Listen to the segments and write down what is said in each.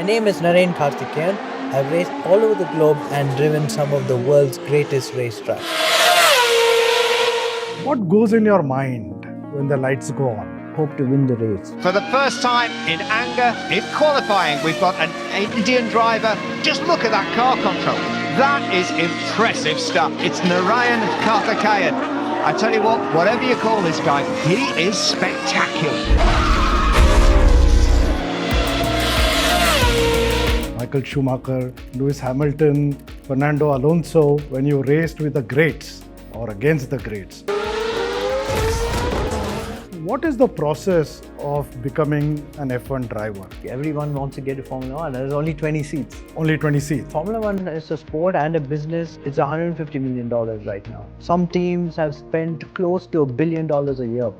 name is Narain Karthikeyan. I've raced all over the globe and driven some of the world's greatest racetracks. What goes in your mind when the lights go on? Hope to win the race. For the first time in anger, in qualifying, we've got an Indian driver. Just look at that car control. That is impressive stuff. It's Narain Karthikeyan. I tell you what, whatever you call this guy, he is spectacular. Michael Schumacher, Lewis Hamilton, Fernando Alonso, when you raced with the greats or against the greats. What is the process of becoming an F1 driver? Everyone wants to get to Formula One. There's only 20 seats. Only 20 seats. Formula One is a sport and a business. It's $150 million right now. Some teams have spent close to $1 billion a year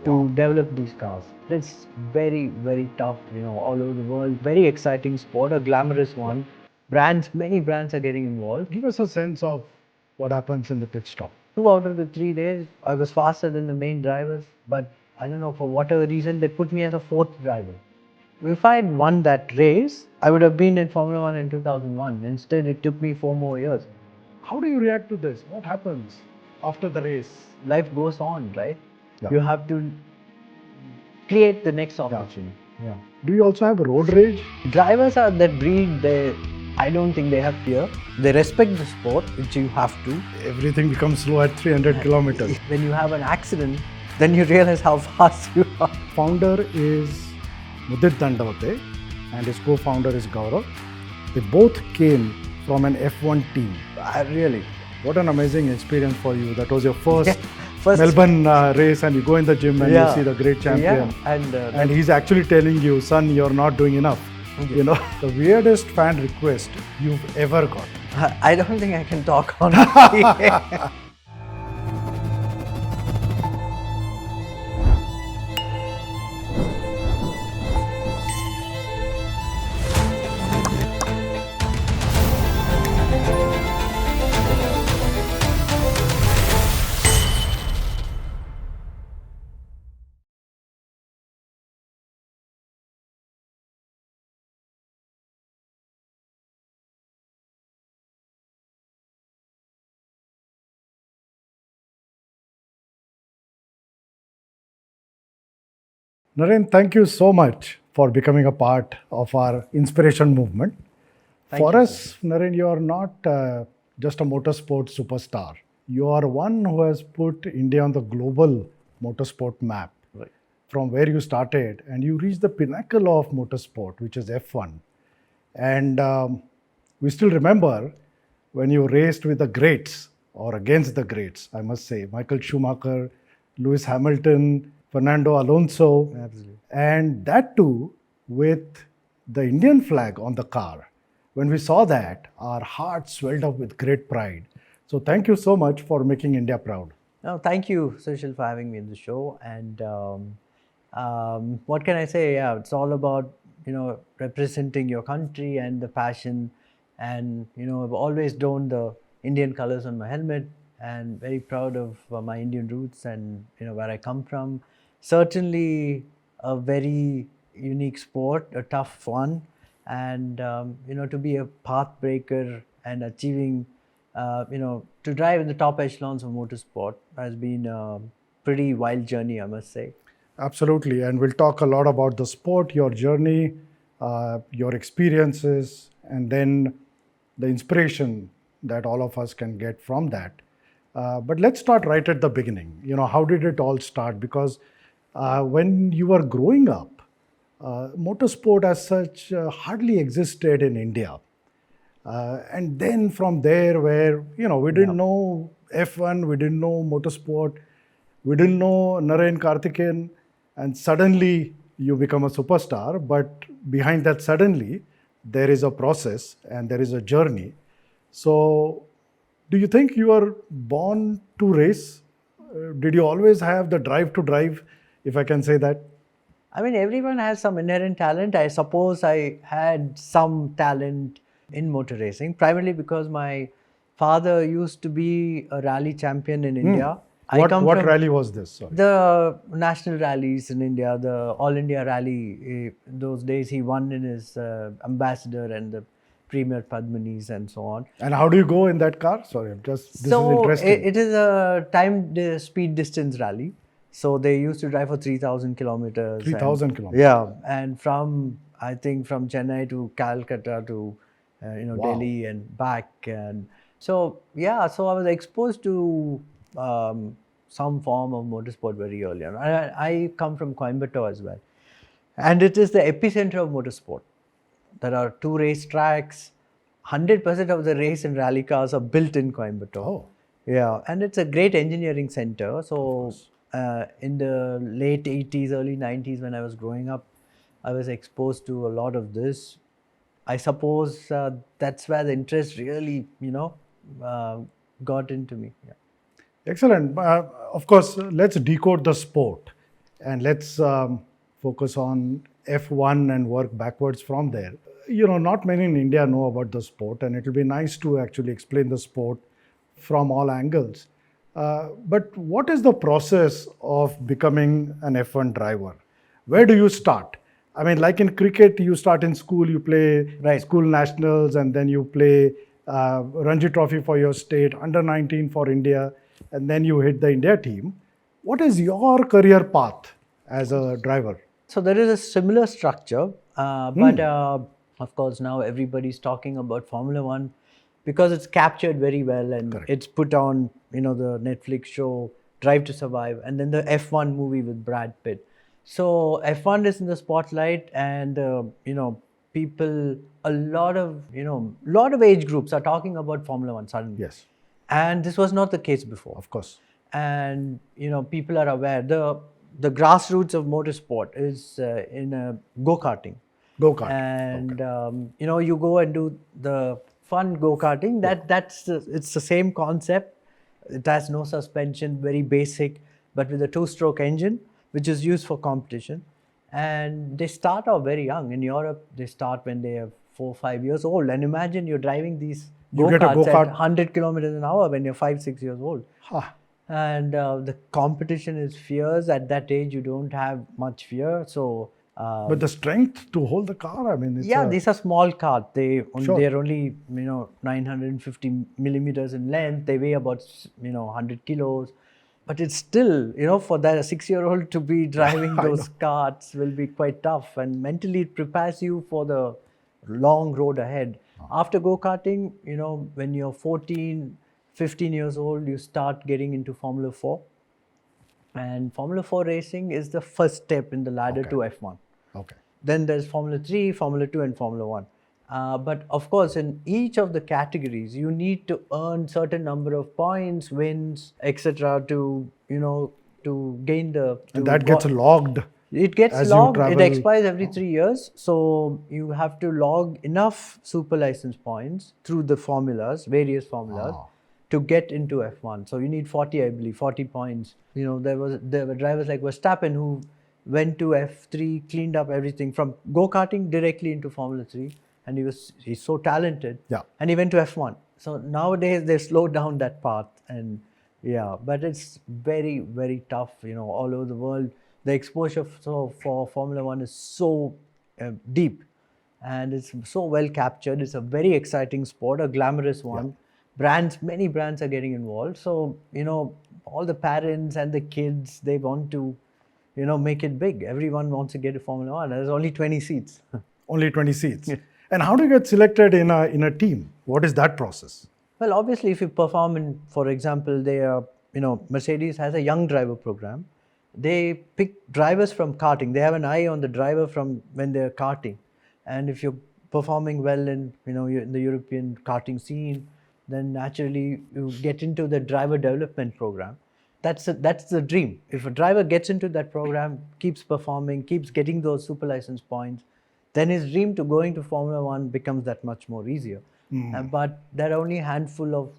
to develop these cars. It's very, very tough, all over the world. Very exciting sport, a glamorous one. Many brands are getting involved. Give us a sense of what happens in the pit stop. 2 out of the 3 days, I was faster than the main drivers, but I don't know, for whatever reason, they put me as a 4th driver. If I had won that race, I would have been in Formula One in 2001. Instead, it took me 4 more years. How do you react to this? What happens after the race? Life goes on, right? Yeah. You have to create the next opportunity. Yeah. Do you also have road rage? Drivers are that breed, I don't think they have fear. They respect the sport, which you have to. Everything becomes slow at 300 kilometers. When you have an accident, then you realize how fast you are. Founder is Mudit Dandavate and his co-founder is Gaurav. They both came from an F1 team. Really? What an amazing experience for you. That was your first First Melbourne race, and you go in the gym and you see the great champion. Yeah, and he's actually telling you, son, you're not doing enough. Okay. The weirdest fan request you've ever got. I don't think I can talk honestly. Narain, thank you so much for becoming a part of our inspiration movement. For us, Narain, you are not just a motorsport superstar. You are one who has put India on the global motorsport map. Right. From where you started, and you reached the pinnacle of motorsport, which is F1. And we still remember when you raced with the greats or against the greats, I must say, Michael Schumacher, Lewis Hamilton, Fernando Alonso. Absolutely. And that too with the Indian flag on the car. When we saw that, our hearts swelled up with great pride. So thank you so much for making India proud. No, thank you, Sushil, for having me in the show. And what can I say? Yeah, it's all about representing your country and the passion. And I've always donned the Indian colors on my helmet, and very proud of my Indian roots and where I come from. Certainly a very unique sport, a tough one, and to be a path breaker and achieving to drive in the top echelons of motorsport has been a pretty wild journey, I must say. Absolutely, and we'll talk a lot about the sport, your journey, your experiences, and then the inspiration that all of us can get from that. But let's start right at the beginning. How did it all start? Because when you were growing up, motorsport as such hardly existed in India. And then from there, where we didn't know F1, we didn't know motorsport, we didn't know Narain Karthikeyan, and suddenly you become a superstar. But behind that suddenly, there is a process and there is a journey. So, do you think you were born to race? Did you always have the drive to drive, if I can say that? I mean, everyone has some inherent talent. I suppose I had some talent in motor racing, primarily because my father used to be a rally champion in India. I come What from rally was this? Sorry. the national rallies in India, the All India rally. Those days he won in his ambassador and the Premier Padmanis and so on. And how do you go in that car? Sorry, this is interesting. It is a speed distance rally. So they used to drive for 3,000 kilometers. 3,000 kilometers. Yeah, and I think from Chennai to Calcutta to Wow. Delhi and back, and so I was exposed to some form of motorsport very early on. I come from Coimbatore as well, and it is the epicenter of motorsport. There are 2 race tracks. 100% of the race and rally cars are built in Coimbatore. Oh. Yeah, and it's a great engineering center. So in the late 80s, early 90s, when I was growing up, I was exposed to a lot of this. I suppose that's where the interest really, got into me. Yeah. Excellent. Of course, let's decode the sport and let's focus on F1 and work backwards from there. Not many in India know about the sport, and it will be nice to actually explain the sport from all angles. But what is the process of becoming an F1 driver? Where do you start? I mean, like in cricket, you start in school, you play school nationals, and then you play Ranji Trophy for your state, under 19 for India, and then you hit the India team. What is your career path as a driver? So there is a similar structure, but of course now everybody's talking about Formula One because it's captured very well, and Correct. It's put on, the Netflix show Drive to Survive, and then the F1 movie with Brad Pitt. So F1 is in the spotlight, and people, a lot of age groups are talking about Formula One suddenly. Yes, And this was not the case before. of course. And people are aware. The grassroots of motorsport is in go-karting. Go-kart. And you go and do the fun go-karting. It's the same concept. It has no suspension, very basic, but with a 2-stroke engine, which is used for competition. And they start off very young. In Europe, they start when they are 4 or 5 years old. And imagine you're driving these You get a go-karts at go-kart. 100 kilometers an hour when you're 5, 6 years old. Huh. And the competition is fierce. At that age, you don't have much fear. So, But the strength to hold the car, I mean, it's these are small cars. They're Sure. only 950 millimeters in length. They weigh about 100 kilos. But it's still, for that a 6-year-old to be driving those carts will be quite tough, and mentally it prepares you for the long road ahead. After go-karting, when you're 14, 15 years old, you start getting into Formula 4. And Formula 4 racing is the first step in the ladder to F1. Okay. Then there's Formula 3, Formula 2 and Formula 1. But of course, in each of the categories, you need to earn certain number of points, wins, etc. to gain the... And that gets logged. It gets as you logged. It travel. expires every 3 years. So you have to log enough super license points through the formulas, various formulas, to get into F1. So you need 40, I believe, 40 points. There were drivers like Verstappen who went to F3, cleaned up everything from go-karting directly into Formula 3. And he's so talented. Yeah. And he went to F1. So nowadays they slowed down that path. And but it's very, very tough, all over the world. The exposure for Formula 1 is so deep, and it's so well captured. It's a very exciting sport, a glamorous one. Many brands are getting involved. So, all the parents and the kids, they want to, make it big. Everyone wants to get to Formula 1. There's only 20 seats. Only 20 seats. And how do you get selected in a team? What is that process? Well, obviously, if you perform for example, Mercedes has a young driver program. They pick drivers from karting. They have an eye on the driver from when they're karting. And if you're performing well in, you're in the European karting scene, then naturally you get into the driver development program. That's the dream. If a driver gets into that program, keeps performing, keeps getting those super license points, then his dream to going to Formula 1 becomes that much more easier. But there are only a handful of,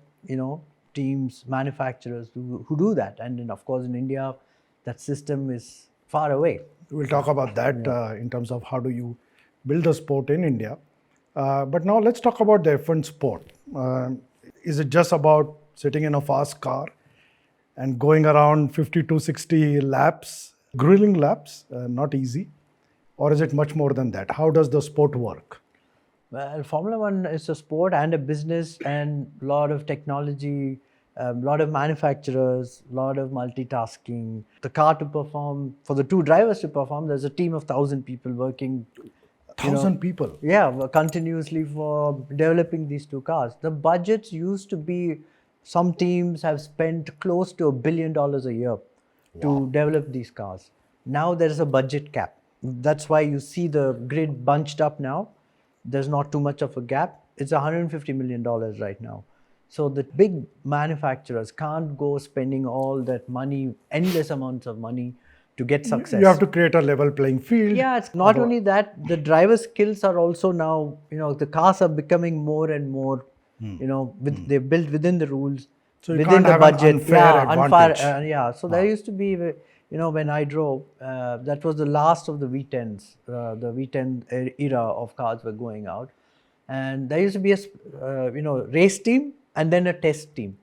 teams, manufacturers who do that. And then, of course, in India, that system is far away. We'll talk about that in terms of how do you build a sport in India. But now let's talk about the F1 sport. Is it just about sitting in a fast car and going around 50 to 60 laps, grueling laps, not easy? Or is it much more than that? How does the sport work? Well, Formula One is a sport and a business, and a lot of technology, a lot of manufacturers, a lot of multitasking. The car to perform, for the two drivers to perform, there's a team of 1,000 people working. 1,000 people. Yeah, continuously for developing these two cars. The budgets used to be, some teams have spent close to $1 billion a year to develop these cars. Now there is a budget cap. That's why you see the grid bunched up now. There's not too much of a gap. It's $150 million right now. So the big manufacturers can't go spending all that money, endless amounts of money to get success. You have to create a level playing field. Yeah, it's not only that, the driver skills are also now, the cars are becoming more and more, they're built within the rules, So you within can't the have an budget. unfair advantage. So there used to be, when I drove, that was the last of the V10s. The V10 era of cars were going out. And there used to be a, race team and then a test team.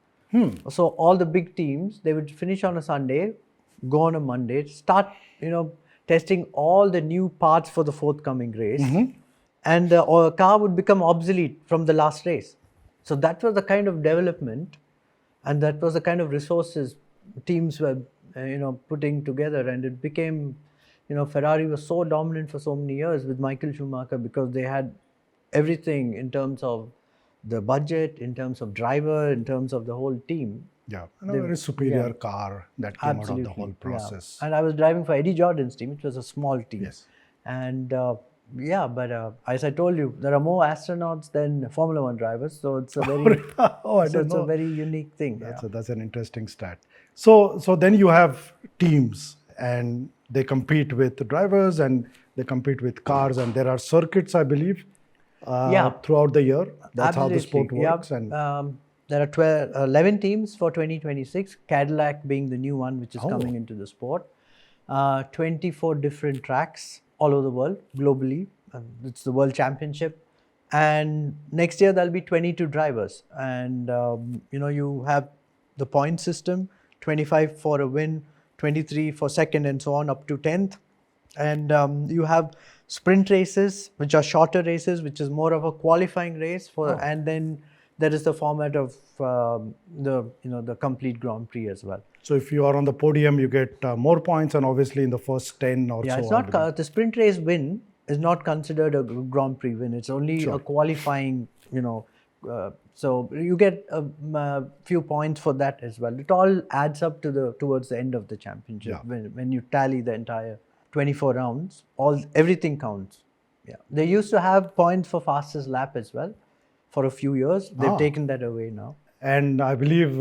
So all the big teams, they would finish on a Sunday, go on a Monday, start, testing all the new parts for the forthcoming race. And the car would become obsolete from the last race. So that was the kind of development, and that was the kind of resources teams were, putting together. And it became, Ferrari was so dominant for so many years with Michael Schumacher because they had everything in terms of the budget, in terms of driver, in terms of the whole team. Yeah, and a very superior car that came out of the whole process. Yeah. And I was driving for Eddie Jordan's team, which was a small team. Yes. And but as I told you, there are more astronauts than Formula One drivers. So it's a very, a very unique thing. That's an interesting stat. So then you have teams, and they compete with the drivers, and they compete with cars, and there are circuits, I believe, throughout the year. That's how the sport works. And there are 11 teams for 2026, Cadillac being the new one, which is coming into the sport. 24 different tracks all over the world, globally. It's the World Championship. And next year, there'll be 22 drivers. And, you have the point system, 25 for a win, 23 for second, and so on, up to 10th. And you have sprint races, which are shorter races, which is more of a qualifying race and then there is the format of the complete Grand Prix as well. So if you are on the podium, you get more points, and obviously in the first 10 or so. Yeah, it's not the sprint race win is not considered a Grand Prix win. It's only a qualifying. So you get a few points for that as well. It all adds up towards the end of the championship when you tally the entire 24 rounds. Everything counts. Yeah, they used to have points for fastest lap as well. For a few years, they've taken that away now. And I believe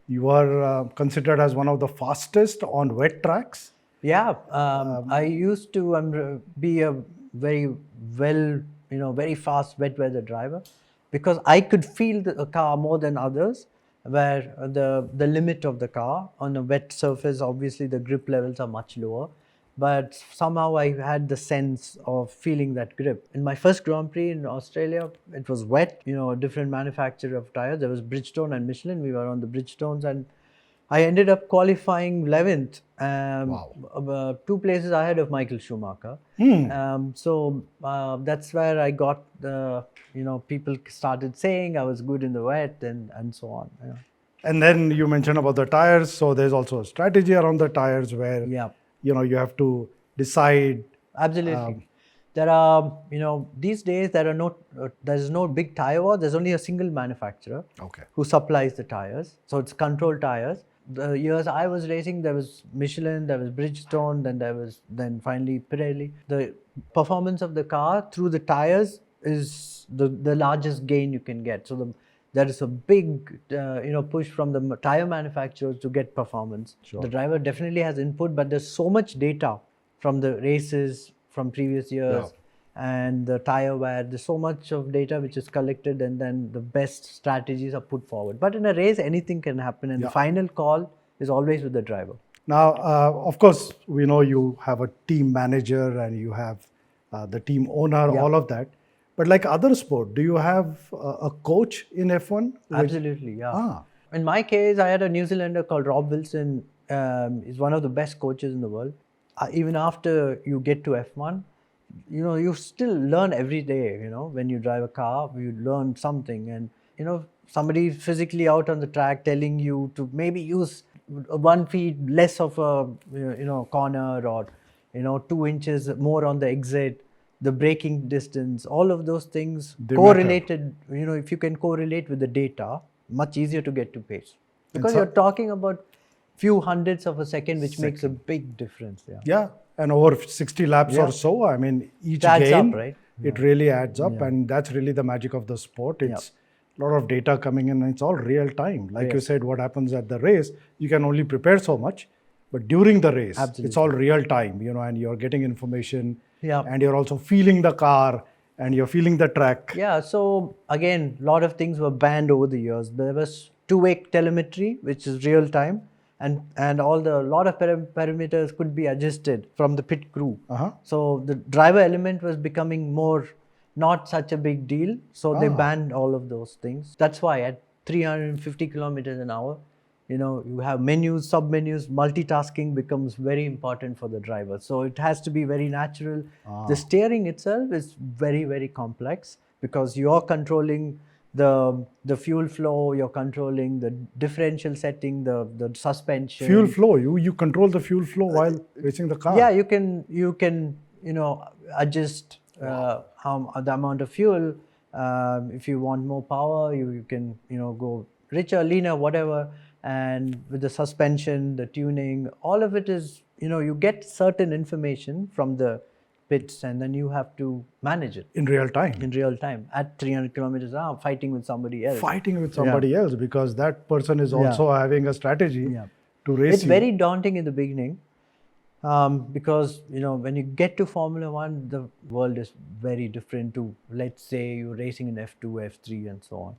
you are considered as one of the fastest on wet tracks. Yeah, I used to be a very very fast wet weather driver because I could feel the car more than others. Where the limit of the car on a wet surface, obviously the grip levels are much lower. But somehow I had the sense of feeling that grip. In my first Grand Prix in Australia, it was wet, a different manufacturer of tires. There was Bridgestone and Michelin. We were on the Bridgestones, and I ended up qualifying 11th, 2 places ahead of Michael Schumacher. So that's where I got people started saying I was good in the wet and so on. Yeah. And then you mentioned about the tires. So there's also a strategy around the tires where you have to decide. Absolutely. There are, these days there's no big tire war. There's only a single manufacturer who supplies the tires. So it's controlled tires. The years I was racing, there was Michelin, there was Bridgestone, then finally Pirelli. The performance of the car through the tires is the largest gain you can get. So there is a big, push from the tire manufacturers to get performance. Sure. The driver definitely has input, but there's so much data from the races from previous years and the tire wear. There's so much of data which is collected, and then the best strategies are put forward. But in a race, anything can happen, and the final call is always with the driver. Now, of course, we know you have a team manager and you have the team owner, all of that. But like other sport, do you have a coach in F1? Absolutely, yeah. In my case, I had a New Zealander called Rob Wilson. He's one of the best coaches in the world. Even after you get to F1, you still learn every day. When you drive a car, you learn something, and somebody physically out on the track telling you to maybe use 1 feet less of a corner, or 2 inches more on the exit, the braking distance, all of those things They correlated. If you can correlate with the data, much easier to get to pace, because you're talking about few hundredths of a second, which makes a big difference. Yeah, and over 60 laps Yeah. or so, I mean, each It adds gain, up, right? it really adds up, and that's really the magic of the sport. It's a lot of data coming in, and it's all real time. Like you said, what happens at the race, you can only prepare so much, but during the race, it's all real time, and you're getting information, and you're also feeling the car, and you're feeling the track. Yeah, so again, a lot of things were banned over the years. There was two-way telemetry, which is real time, and a lot of parameters could be adjusted from the pit crew. So the driver element was becoming not such a big deal. So they banned all of those things. That's why at 350 kilometers an hour, you have menus, sub-menus, multitasking becomes very important for the driver. So it has to be very natural. The steering itself is very, very complex, because you're controlling the fuel flow, you're controlling the differential setting, the suspension. Fuel flow, you control the fuel flow while racing the car. Yeah, you can adjust the amount of fuel. If you want more power, you can go richer, leaner, whatever. And with the suspension, the tuning, all of it is, you get certain information from the pits, and then you have to manage it in real time. In real time at 300 kilometers an hour, fighting with somebody else. Fighting with somebody else, because that person is also having a strategy to race. It's very daunting in the beginning, because when you get to Formula One, the world is very different to, let's say, you're racing in F2, F3, and so on.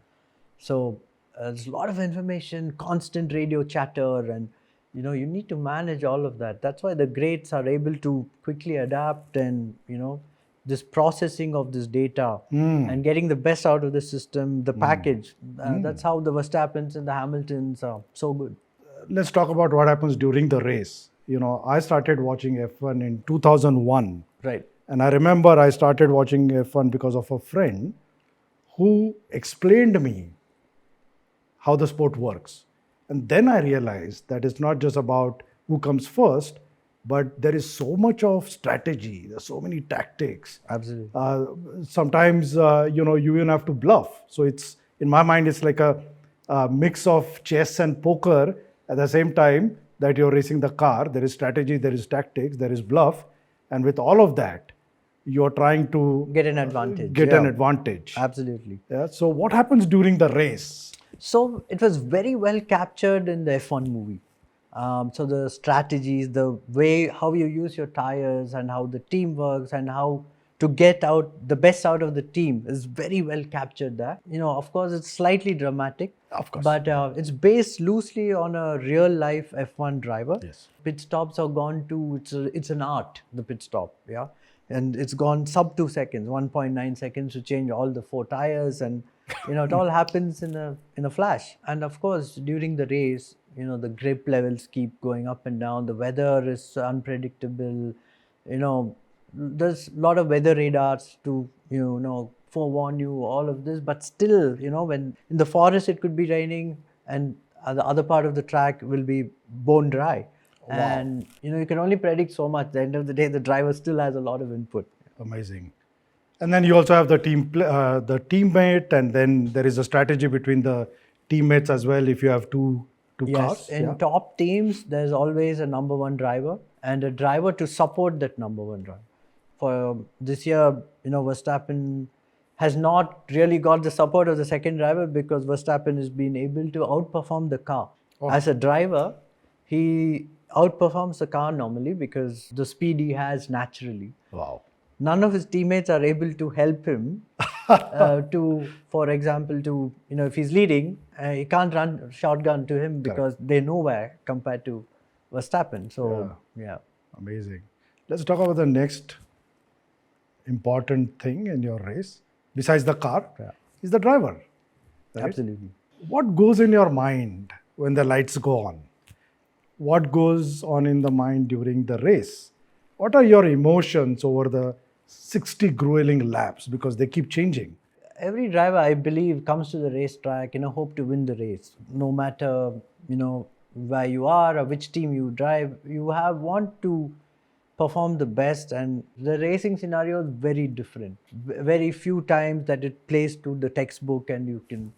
So there's a lot of information, constant radio chatter, and you need to manage all of that. That's why the greats are able to quickly adapt, and this processing of this data and getting the best out of the system, the package. That's how the Verstappens and the Hamiltons are so good. Let's talk about what happens during the race. I started watching F1 in 2001. Right. And I remember I started watching F1 because of a friend who explained me how the sport works. And then I realized that it's not just about who comes first, but there is so much of strategy. There's so many tactics. Absolutely. Sometimes, you even have to bluff. So it's, in my mind, it's like a mix of chess and poker at the same time that you're racing the car. There is strategy, there is tactics, there is bluff. And with all of that, you're trying to get an advantage. An advantage. Absolutely. Yeah. So what happens during the race? So it was very well captured in the F1 movie. So the strategies, the way how you use your tires, and how the team works, and how to get out the best out of the team is very well captured there. Of course, it's slightly dramatic. Of course. But it's based loosely on a real life F1 driver. Yes. Pit stops are gone to, it's an art, the pit stop. Yeah. And it's gone sub 2 seconds, 1.9 seconds to change all the 4 tires, and it all happens in a flash. And of course, during the race, the grip levels keep going up and down. The weather is unpredictable. There's a lot of weather radars to forewarn you all of this. But still, when in the forest it could be raining, and the other part of the track will be bone dry. Wow. And you can only predict so much. At the end of the day, the driver still has a lot of input. Amazing. And then you also have the teammate, and then there is a strategy between the teammates as well if you have two cars. In top teams, there's always a number one driver and a driver to support that number one driver. For this year, Verstappen has not really got the support of the second driver, because Verstappen has been able to outperform the car. As a driver, he outperforms the car normally because the speed he has naturally. Wow. None of his teammates are able to help him for example, if he's leading, he can't run shotgun to him because they know where compared to Verstappen. So, yeah. Amazing. Let's talk about the next important thing in your race, besides the car, is the driver. Right? Absolutely. What goes in your mind when the lights go on? What goes on in the mind during the race? What are your emotions over the 60 grueling laps, because they keep changing? Every driver, I believe, comes to the racetrack, hope to win the race. No matter, where you are or which team you drive, you want to perform the best, and the racing scenario is very different. Very few times that it plays to the textbook, and you can,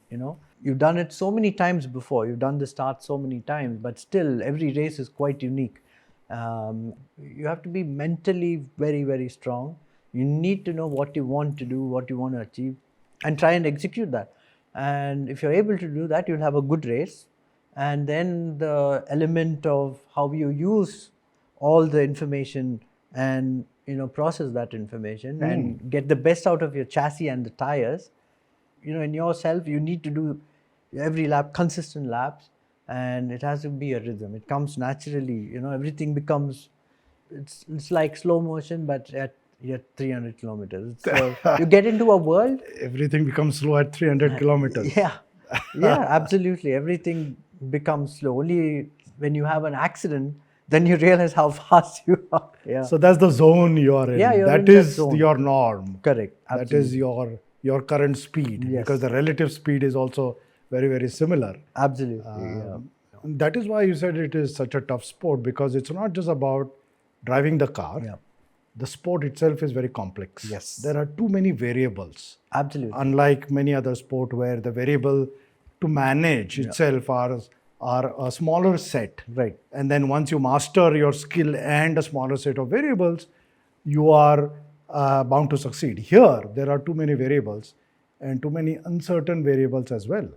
you've done it so many times before. You've done the start so many times, but still, every race is quite unique. You have to be mentally very, very strong. You need to know what you want to do, what you want to achieve, and try and execute that. And if you're able to do that, you'll have a good race. And then the element of how you use all the information and process that information and get the best out of your chassis and the tires. In yourself, you need to do every lap, consistent laps, and it has to be a rhythm. It comes naturally. Everything becomes, it's like slow motion, but at 300 kilometers. So you get into a world. Everything becomes slow at 300 kilometers. Yeah, absolutely. Everything becomes slow. Only when you have an accident, then you realize how fast you are. Yeah. So that's the zone you are in. Yeah, you're that in that is zone. your norm. Correct. That is your current speed. Yes. Because the relative speed is also very, very similar. Absolutely. That is why you said it is such a tough sport, because it's not just about driving the car. Yeah. The sport itself is very complex. Yes. There are too many variables. Absolutely. Unlike many other sport where the variable to manage itself are a smaller set. Right. And then once you master your skill and a smaller set of variables, you are bound to succeed. Here, there are too many variables and too many uncertain variables as well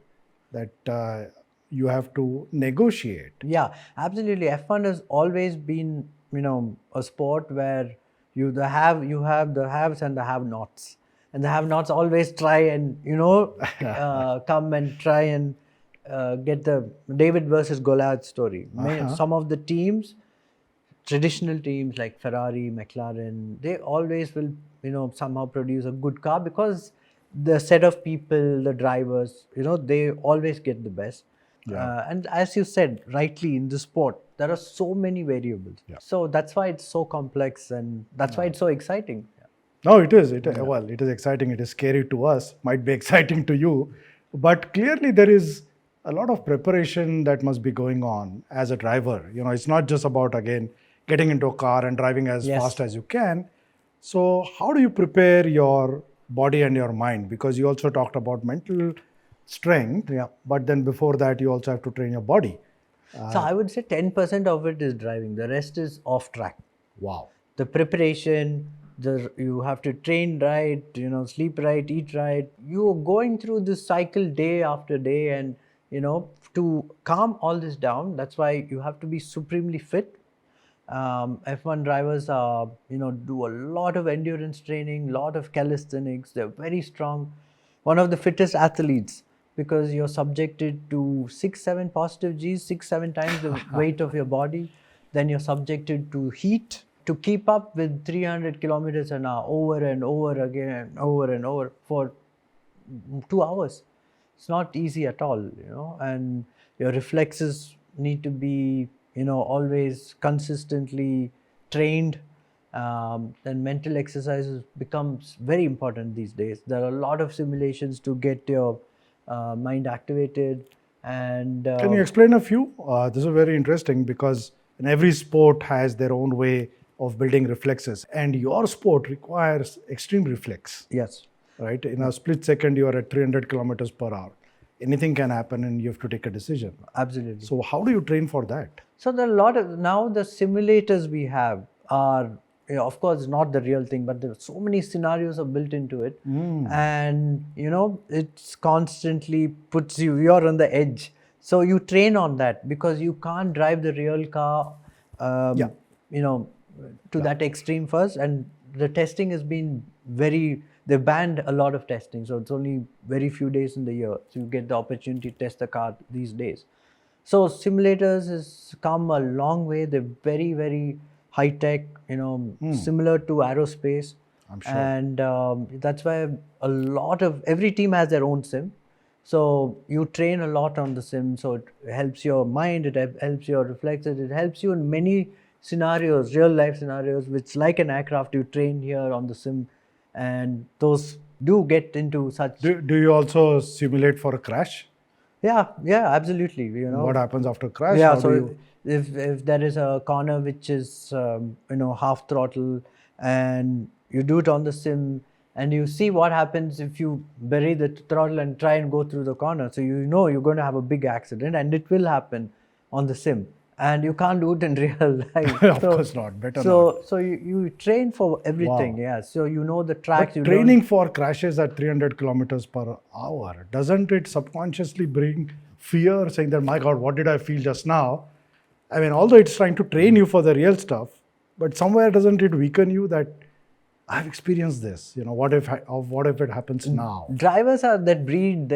that you have to negotiate. Yeah, absolutely. F1 has always been, a sport where you have the haves and the have-nots. And the have-nots always try and, come and try and get the David versus Goliath story. Some of the teams, traditional teams like Ferrari, McLaren, they always will, somehow produce a good car because the set of people, the drivers, they always get the best. Yeah. And as you said, rightly, in the sport, there are so many variables. Yeah. So that's why it's so complex, and that's why it's so exciting. No, it is. Well, it is exciting. It is scary to us. Might be exciting to you. But clearly there is a lot of preparation that must be going on as a driver. It's not just about, again, getting into a car and driving as fast as you can. So how do you prepare your body and your mind? Because you also talked about mental strength. Yeah. But then before that, you also have to train your body. So I would say 10% of it is driving. The rest is off track. Wow. The preparation, you have to train right, sleep right, eat right. You're going through this cycle day after day, and to calm all this down, that's why you have to be supremely fit. F1 drivers do a lot of endurance training, lot of calisthenics. They're very strong. One of the fittest athletes, because you're subjected to 6-7 positive Gs, 6-7 times the weight of your body. Then you're subjected to heat to keep up with 300 kilometers an hour over and over again, over and over for 2 hours. It's not easy at all, and your reflexes need to be, always consistently trained. Then mental exercises becomes very important these days. There are a lot of simulations to get your mind activated. And can you explain a few? This is very interesting because in every sport has their own way of building reflexes, and your sport requires extreme reflex. Yes. Right? In a split second, you are at 300 kilometers per hour. Anything can happen and you have to take a decision. Absolutely. So how do you train for that? So there are a lot of, now the simulators we have are, of course, not the real thing, but there are so many scenarios are built into it. And, it's constantly puts you're on the edge. So you train on that because you can't drive the real car, to that extreme first. And the testing has been they banned a lot of testing. So it's only very few days in the year. So you get the opportunity to test the car these days. So simulators has come a long way. They're very, very high tech, similar to aerospace. I'm sure. And that's why every team has their own sim. So you train a lot on the sim, so it helps your mind, it helps your reflexes, it helps you in many scenarios, real life scenarios, which like an aircraft you train here on the sim, and those do get into such. Do you also simulate for a crash? Yeah, absolutely. And what happens after crash? Yeah, How do so you? if there is a corner which is half throttle, and you do it on the sim, and you see what happens if you bury the throttle and try and go through the corner. So you know you're going to have a big accident, and it will happen on the sim, and you can't do it in real life. Of So, course not. Better not. so you train for everything. Wow. Yeah, so you know the tracks. But You training don't. for crashes at 300 kilometers per hour, doesn't it subconsciously bring fear, saying that, my God, what did I feel just now? I mean, although it's trying to train you for the real stuff, but somewhere doesn't it weaken you that I've experienced this? What if it happens now? Drivers are that breed.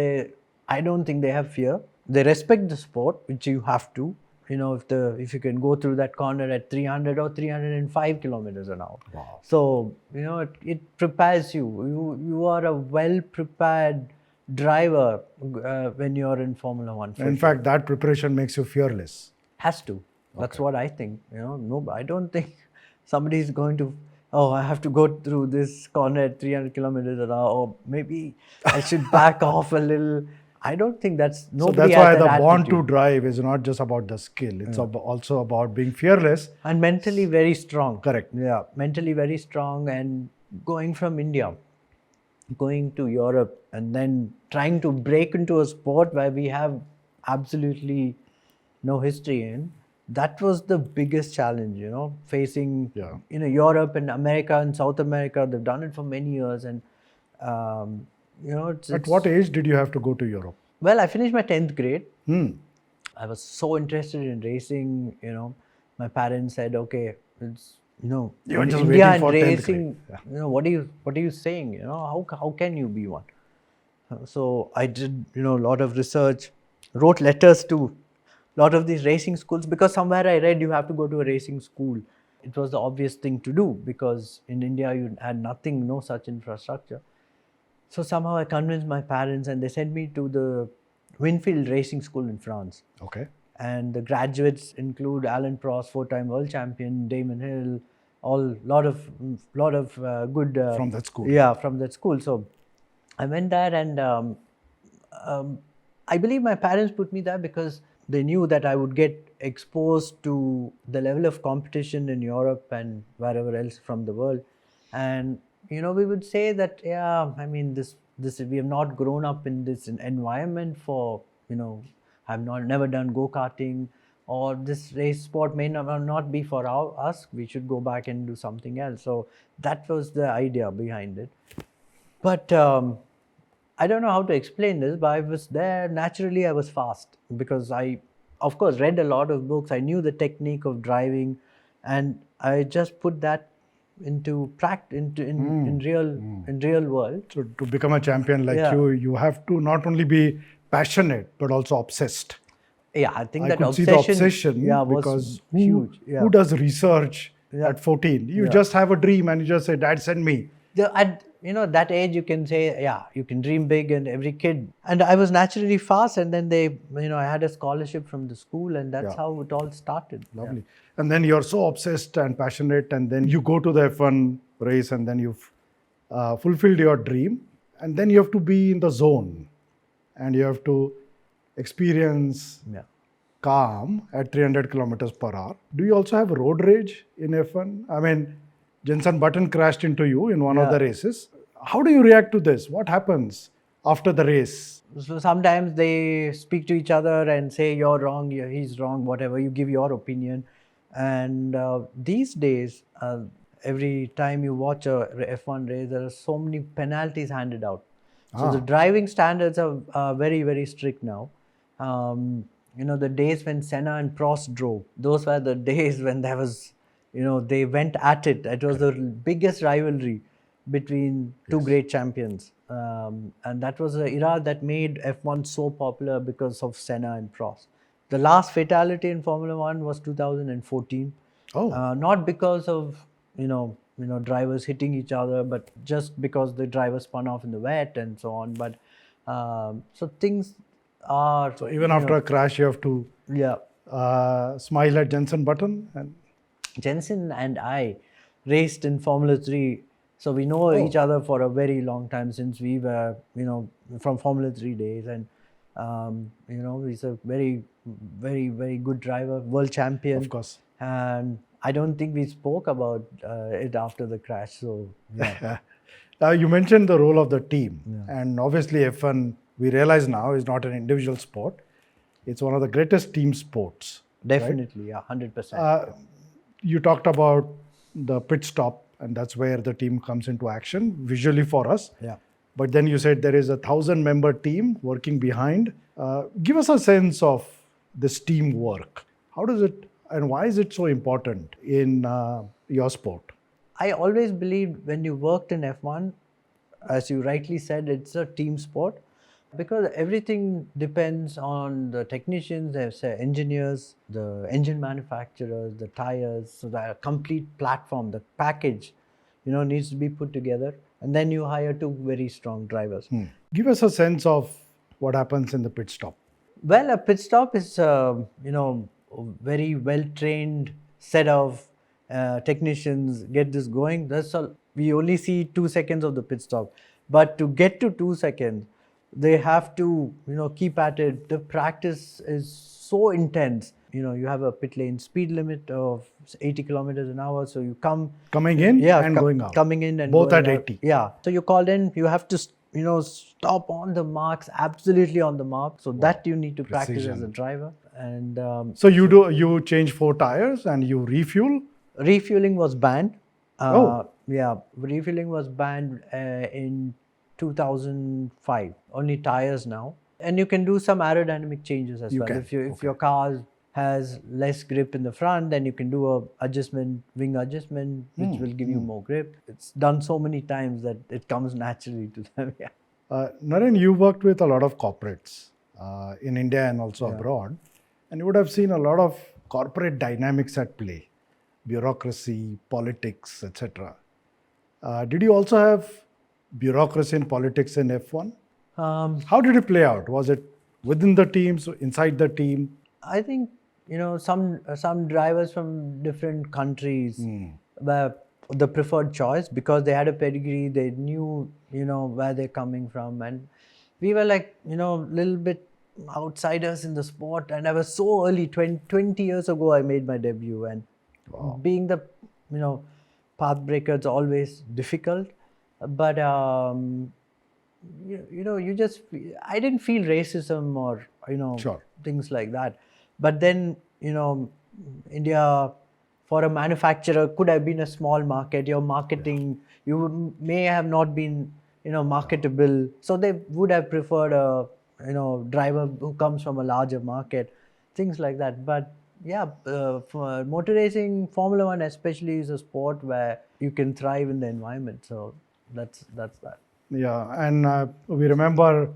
I don't think they have fear. They respect the sport, which you have to. If you can go through that corner at 300 or 305 kilometers an hour. Wow. So it prepares you. You are a well prepared driver when you're in Formula One. In fact, that preparation makes you fearless. Has to. That's what I think. No, I don't think somebody is going to. Oh, I have to go through this corner at 300 kilometers an hour, or maybe I should back off a little. I don't think that's So nobody. that's why has the that bond to attitude. drive is not just about the skill. It's also about being fearless. And mentally very strong. Correct. Yeah, mentally very strong, and going from India, going to Europe, and then trying to break into a sport where we have absolutely no history in. That was the biggest challenge, facing Yeah. Europe and America and South America. They've done it for many years, and At what age did you have to go to Europe? well, I finished my 10th grade. Hmm. I was so interested in racing. My parents said, "Okay, it's You were in just India waiting and for 10th racing. grade. What are you saying? How can you be one?" So I did a lot of research, wrote letters to a lot of these racing schools, because somewhere I read you have to go to a racing school. It was the obvious thing to do because in India you had nothing, no such infrastructure. So somehow I convinced my parents, and they sent me to the Winfield Racing School in France. Okay. And the graduates include Alan Prost, four-time world champion, Damon Hill, lot of good From that school. Yeah, from that school. So I went there, and I believe my parents put me there because they knew that I would get exposed to the level of competition in Europe and wherever else from the world. And we would say that, yeah, I mean, this we have not grown up in this environment for, I've never done go-karting, or this race sport may not be for us. We should go back and do something else. So that was the idea behind it. But I don't know how to explain this, but I was there. Naturally, I was fast because I, of course, read a lot of books. I knew the technique of driving, and I just put that into practice, in real world. So to become a champion like Yeah. you have to not only be passionate but also obsessed. Yeah, I think I that could see the obsession was because huge. Yeah. who does research Yeah. at 14? You Yeah. just have a dream and you just say, Dad, send me. At that age, you can say, yeah, you can dream big, and every kid. And I was naturally fast, and then I had a scholarship from the school, and that's Yeah. how it all started. Lovely. And then you're so obsessed and passionate, and then you go to the F1 race, and then you've fulfilled your dream, and then you have to be in the zone, and you have to experience Yeah. calm at 300 kilometers per hour. Do you also have road rage in F1? I mean, Jenson Button crashed into you in one of Yeah. the races. How do you react to this? What happens after the race? So sometimes they speak to each other and say, you're wrong, he's wrong, whatever. You give your opinion. And these days, every time you watch a F1 race, there are so many penalties handed out. So the driving standards are very, very strict now. The days when Senna and Prost drove, those were the days when there was, they went at it. It was the biggest rivalry between two great champions. And that was the era that made F1 so popular because of Senna and Prost. The last fatality in Formula One was 2014. Oh. Not because of, drivers hitting each other, but just because the driver spun off in the wet and so on. But So things are. So even after a crash, you have to Yeah. smile at Jensen Button. And Jensen and I raced in Formula 3. So we know each other for a very long time since we were, from Formula 3 days. And, he's a very, very, very good driver, world champion. Of course. And I don't think we spoke about it after the crash. So, yeah. You mentioned the role of the team. And obviously F1, we realize now, is not an individual sport. It's one of the greatest team sports. Definitely, right? Yeah, 100%. You talked about the pit stop, and that's where the team comes into action visually for us. Yeah. But then you said there is a 1,000-member team working behind. Give us a sense of this teamwork. How does it, and why is it so important in your sport? I always believed when you worked in F1, as you rightly said, it's a team sport. Because everything depends on the technicians, the engineers, the engine manufacturers, the tires. So the complete platform, the package, needs to be put together. And then you hire two very strong drivers. Give us a sense of what happens in the pit stop. Well, a pit stop is, a very well-trained set of technicians get this going. That's all. We only see 2 seconds of the pit stop. But to get to 2 seconds, they have to, keep at it. The practice is so intense. You have a pit lane speed limit of 80 kilometers an hour. So you coming in and going out. Coming in and both going at out. 80. Yeah. So you called in, you have to, stop on the marks, absolutely on the mark. So that you need to practice as a driver. And so you change 4 tires and you refuel? Refueling was banned. Yeah, refueling was banned in 2005. Only tires now. And you can do some aerodynamic changes as well. If your car has less grip in the front, then you can do a wing adjustment, which will give you more grip. It's done so many times that it comes naturally to them. Yeah. Narain, you worked with a lot of corporates in India and also abroad. And you would have seen a lot of corporate dynamics at play. Bureaucracy, politics, etc. Did you also have bureaucracy and politics in F1? How did it play out? Was it within the team, so inside the team? I think, some drivers from different countries were the preferred choice because they had a pedigree, they knew, where they're coming from. And we were like, little bit outsiders in the sport. And I was so early, 20 years ago, I made my debut. And being the, path breaker, it's always difficult. But, I didn't feel racism or, things like that. But then, India, for a manufacturer, could have been a small market. Your marketing, you may have not been, marketable. So they would have preferred a, driver who comes from a larger market, things like that. But yeah, for motor racing, Formula 1 especially is a sport where you can thrive in the environment. So that's that. Yeah, and we remember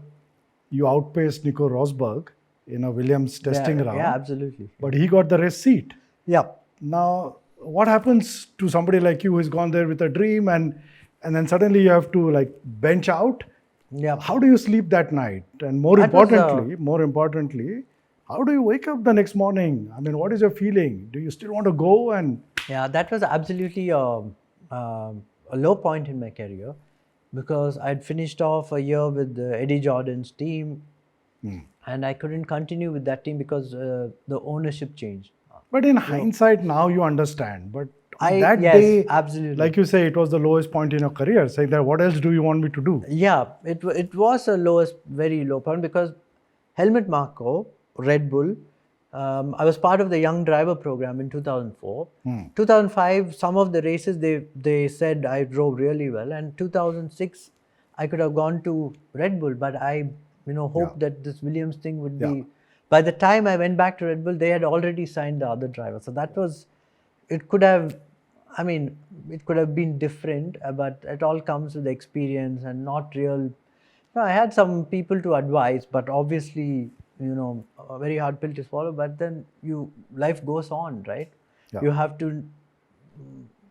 you outpaced Nico Rosberg in a Williams testing round. Yeah, absolutely. But he got the race seat. Yeah. Now, what happens to somebody like you who's gone there with a dream and then suddenly you have to bench out? Yeah. How do you sleep that night? And more importantly, how do you wake up the next morning? I mean, what is your feeling? Do you still want to go? And yeah, that was absolutely a low point in my career because I'd finished off a year with Eddie Jordan's team and I couldn't continue with that team because the ownership changed. But in hindsight, now you understand. But that day, absolutely. Like you say, it was the lowest point in your career. Saying that, what else do you want me to do? Yeah, it was a very low point because Helmut Marko, Red Bull, I was part of the young driver program in 2004. 2005, some of the races they said I drove really well, and 2006 I could have gone to Red Bull, but I hoped that this Williams thing would be. By the time I went back to Red Bull, they had already signed the other driver. So that was, it could have been different, but it all comes with experience and not real. I had some people to advise, but obviously, a very hard pill to swallow. But then life goes on, right? Yeah. You have to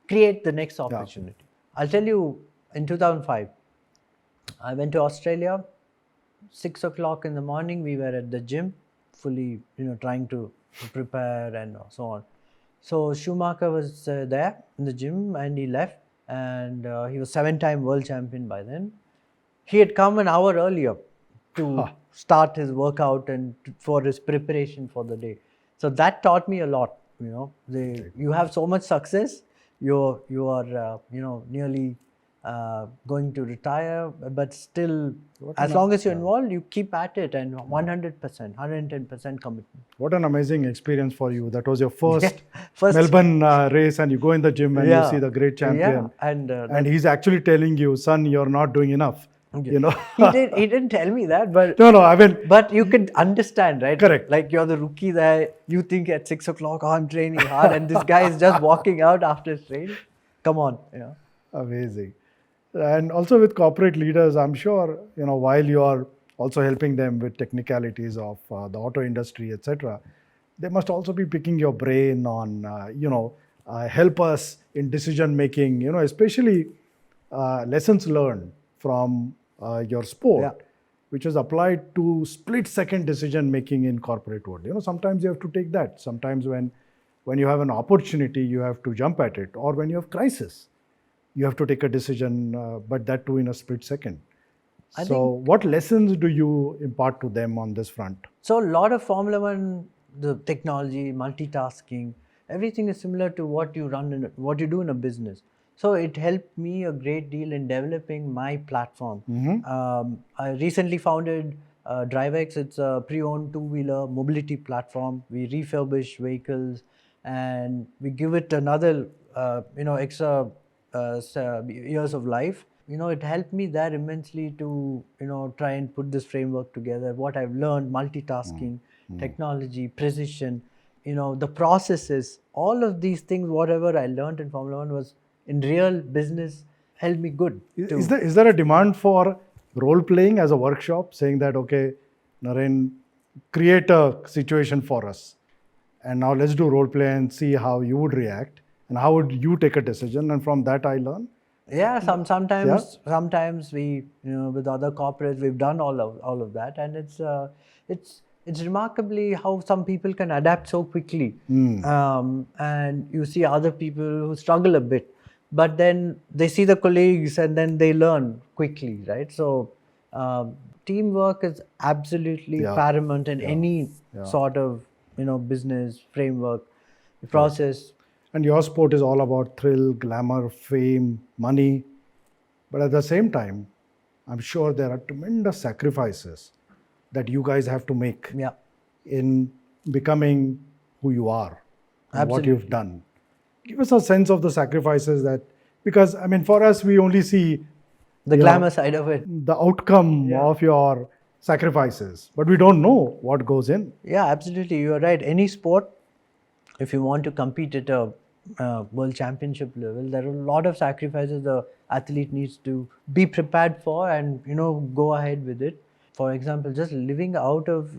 create the next opportunity. Yeah. I'll tell you, in 2005, I went to Australia. 6 o'clock in the morning, we were at the gym, fully, trying to prepare and so on. So Schumacher was there in the gym and he left, and he was 7-time world champion by then. He had come an hour earlier to start his workout and for his preparation for the day. So that taught me a lot. You have so much success. You are nearly going to retire, but still, as long as you're involved, you keep at it, and 100%, 110% commitment. What an amazing experience for you. That was your first, First Melbourne race, and you go in the gym and you see the great champion. Yeah, and he's actually telling you, son, you're not doing enough. he didn't tell me that, but no, I mean, but you could understand, right? Correct. Like you're the rookie there, you think at 6 o'clock, I'm training hard, and this guy is just walking out after training. Come on, Amazing. And also with corporate leaders, I'm sure, while you are also helping them with technicalities of the auto industry, etc., they must also be picking your brain on, help us in decision making, especially lessons learned from your sport, which is applied to split-second decision making in corporate world. Sometimes you have to take that. Sometimes when you have an opportunity, you have to jump at it, or when you have crisis, you have to take a decision, but that too in a split second. So what lessons do you impart to them on this front? So a lot of Formula One, the technology, multitasking, everything is similar to what you do in a business. So it helped me a great deal in developing my platform. I recently founded DriveX. It's a pre-owned two-wheeler mobility platform. We refurbish vehicles and we give it another, extra years of life. It helped me there immensely to, try and put this framework together. What I've learned, multitasking, technology, precision, the processes, all of these things, whatever I learned in Formula One was in real business, helped me good. Is there a demand for role playing as a workshop, saying that, okay, Narain, create a situation for us, and now let's do role play and see how you would react and how would you take a decision, and from that I learn? Yeah, sometimes we, with other corporates, we've done all of that, and it's remarkably how some people can adapt so quickly, and you see other people who struggle a bit, but then they see the colleagues and then they learn quickly, right? So teamwork is absolutely paramount in any sort of business framework process. And your sport is all about thrill, glamour, fame, money. But at the same time, I'm sure there are tremendous sacrifices that you guys have to make in becoming who you are and what you've done. Give us a sense of the sacrifices because for us, we only see the glamour side of it, the outcome of your sacrifices, but we don't know what goes in. Yeah, absolutely. You're right. Any sport, if you want to compete at a world championship level, there are a lot of sacrifices the athlete needs to be prepared for and go ahead with it. For example, just living out of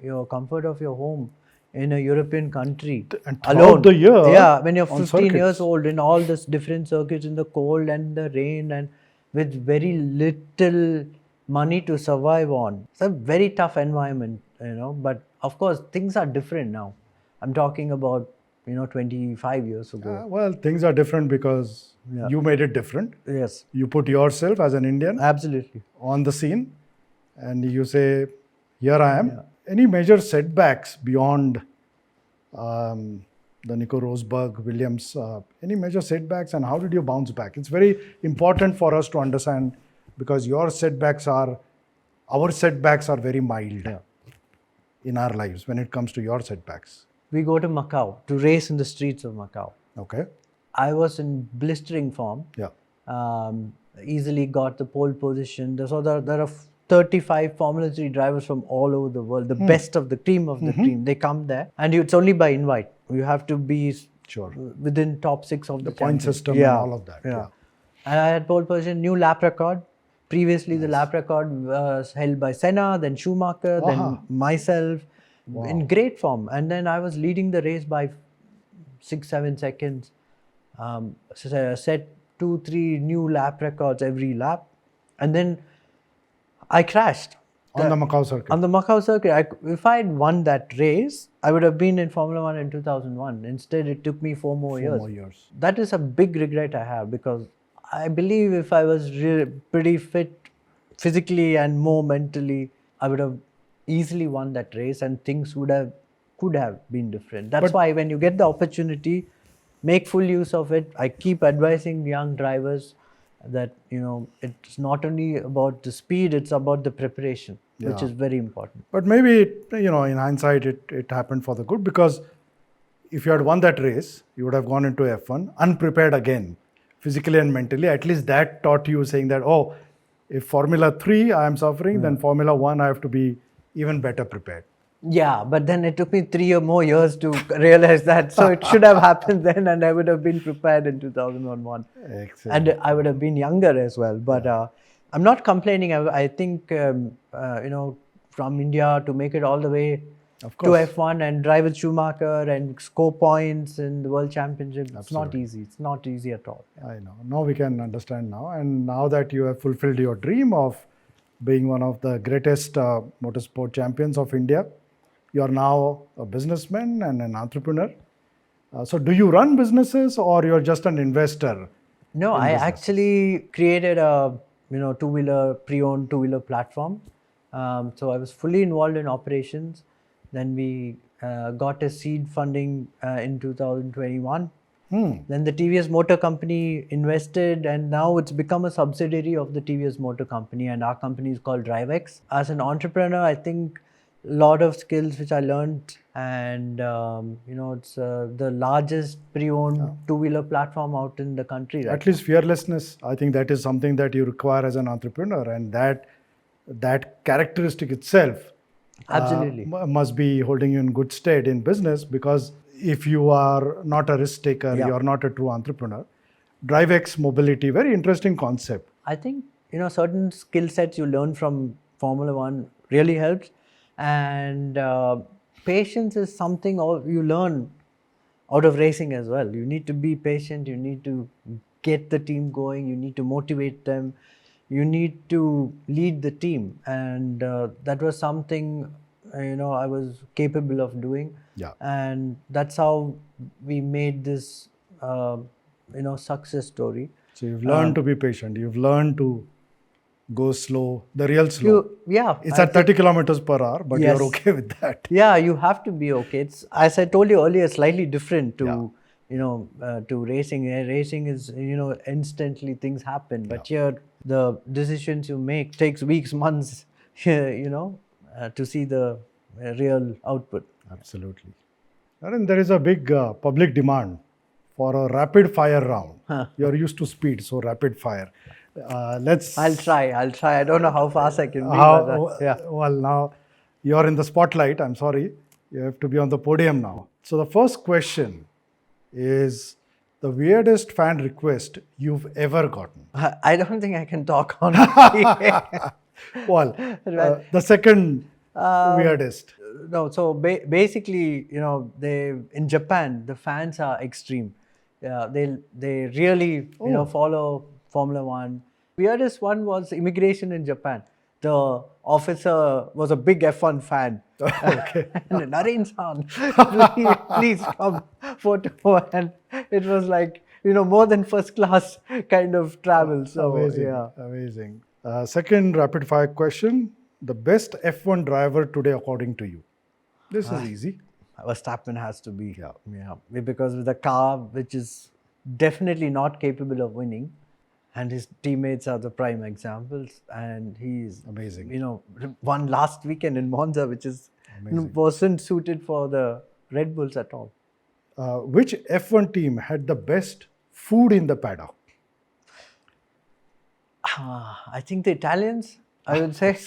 your comfort of your home in a European country and alone the year, when you're 15 years old, in all this different circuits, in the cold and the rain, and with very little money to survive on. It's a very tough environment, but of course things are different now. I'm talking about 25 years ago. Well, things are different because you made it different. Yes. You put yourself as an Indian absolutely on the scene and you say, here I am. Yeah. Any major setbacks beyond the Nico Rosberg, Williams, any major setbacks, and how did you bounce back? It's very important for us to understand because our setbacks are very mild in our lives when it comes to your setbacks. We go to Macau to race in the streets of Macau. Okay. I was in blistering form. Yeah. Easily got the pole position. So there are 35 Formula 3 drivers from all over the world, the best of the cream of the cream. They come there, and it's only by invite. You have to be within top 6 of the point system and all of that. Yeah. And I had pole position, new lap record. Previously, the lap record was held by Senna, then Schumacher, then myself. Wow. In great form, and then I was leading the race by 6-7 seconds. Set 2-3 new lap records every lap, and then I crashed. On the Macau circuit. On the Macau circuit, if I had won that race, I would have been in Formula One in 2001. Instead, it took me 4 more years. 4 more years. That is a big regret I have, because I believe if I was pretty fit physically and more mentally, I would have easily won that race, and things could have been different. That's why when you get the opportunity, make full use of it. I keep advising young drivers that, it's not only about the speed, it's about the preparation, which is very important. But maybe, in hindsight, it happened for the good, because if you had won that race, you would have gone into F1 unprepared again, physically and mentally. At least that taught you, saying that, oh, if Formula 3 I am suffering, then Formula 1 I have to be even better prepared. Yeah, but then it took me 3 or more years to realize that. So it should have happened then, and I would have been prepared in 2001. Excellent. And I would have been younger as well. But I'm not complaining. I think, from India to make it all the way to F1 and drive with Schumacher and score points in the World Championship, it's not easy. It's not easy at all. I know. Now we can understand now. And now that you have fulfilled your dream of being one of the greatest motorsport champions of India, you are now a businessman and an entrepreneur. So do you run businesses, or you're just an investor? No, I actually created a pre-owned two-wheeler platform. So I was fully involved in operations. Then we got a seed funding in 2021. Then the TVS Motor Company invested, and now it's become a subsidiary of the TVS Motor Company, and our company is called DriveX. As an entrepreneur, I think a lot of skills which I learned, and it's the largest pre-owned two-wheeler platform out in the country. Right? At least fearlessness, I think that is something that you require as an entrepreneur, and that characteristic itself absolutely must be holding you in good stead in business, because if you are not a risk taker, you are not a true entrepreneur. DriveX Mobility, very interesting concept. I think, certain skill sets you learn from Formula One really helps. And patience is something you learn out of racing as well. You need to be patient. You need to get the team going. You need to motivate them. You need to lead the team. And that was something, I was capable of doing. Yeah. And that's how we made this, success story. So you've learned to be patient. You've learned to go slow, the real slow. It's at 30 kilometers per hour, but you're okay with that. Yeah, you have to be okay. It's, as I told you earlier, slightly different to, to racing. Racing is, instantly things happen. But here, the decisions you make takes weeks, months, to see the real output. Absolutely. And there is a big public demand for a rapid fire round. You're used to speed, so rapid fire. I'll try. I don't know how fast I can be. Well, now you're in the spotlight. I'm sorry. You have to be on the podium now. So the first question is the weirdest fan request you've ever gotten. I don't think I can talk on. Well, the second weirdest. No, so basically, in Japan, the fans are extreme. They really, follow Formula One. Weirdest one was immigration in Japan. The officer was a big F1 fan. Okay. Narain-san, please come photo. And it was like, more than first class kind of travel. So, Amazing. Second rapid fire question. The best F1 driver today according to you? This is easy. Verstappen has to be. Yeah. Because with a car which is definitely not capable of winning, and his teammates are the prime examples, and he's amazing. Won last weekend in Monza, which wasn't suited for the Red Bulls at all. Which F1 team had the best food in the paddock? I think the Italians, I would say.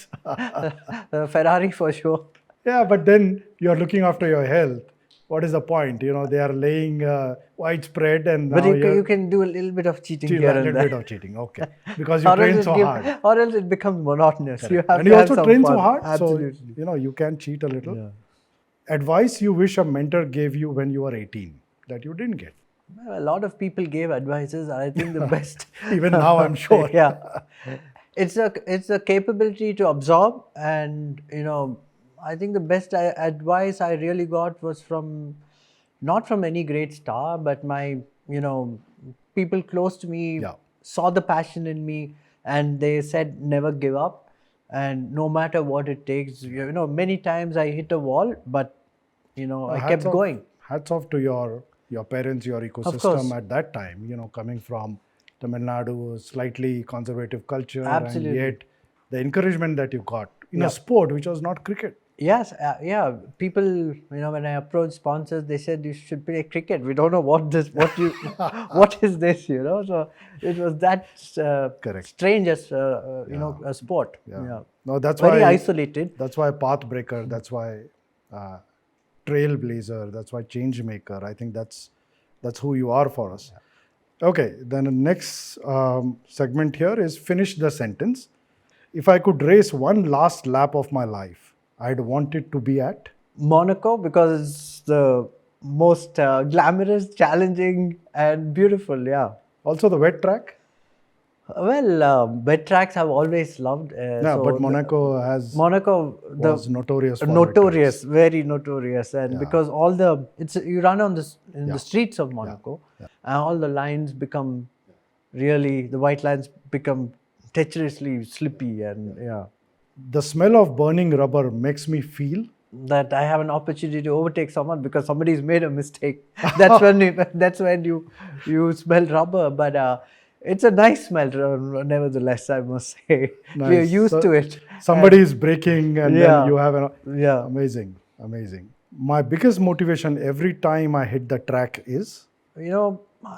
Ferrari for sure. Yeah, but then you're looking after your health. What is the point? They are laying widespread, and now but you can do a little bit of cheating here and there. A little bit of cheating, okay. Because you train so hard. Or else it becomes monotonous. You have and you also train so hard, absolutely. So you can cheat a little. Yeah. Advice you wish a mentor gave you when you were 18 that you didn't get? A lot of people gave advices. I think the best. Even now, I'm sure. it's a capability to absorb, and I think the best advice I really got was from not from any great star, but my people close to me Yeah. saw the passion in me, and they said never give up, and no matter what it takes. Many times I hit a wall, but I Hats kept off, going. hats off to your parents, your Of course, ecosystem at that time. Coming from Tamil Nadu, slightly conservative culture, and absolutely. yet the encouragement that you got in a Yeah. sport which was not cricket. Yes, yeah. People, when I approached sponsors, they said you should play cricket. We don't know what is this, So it was that Correct. strange as Yeah. a sport. Yeah. Yeah, No, very isolated. that's why pathbreaker. That's why uh, trailblazer. That's why change maker. I think that's who you are for us. Okay. Then the next segment here is finish the sentence. If I could race one last lap of my life, I'd want it to be at. Monaco, because it's the most glamorous, challenging, and beautiful. Yeah. Also the wet track. Well, wet tracks I've always loved. Yeah, but Monaco was notorious for wet notorious, tracks. very notorious, and because all you run on this in Yeah. the streets of Monaco, and all the lines become the white lines become treacherously slippy, and The smell of burning rubber makes me feel. that I have an opportunity to overtake someone because somebody's made a mistake. That's when you smell rubber, but. It's a nice smell, nevertheless, I must say. We are Nice. used to it. Somebody is braking, and Yeah. then you have an Yeah. amazing, amazing. My biggest motivation every time I hit the track is.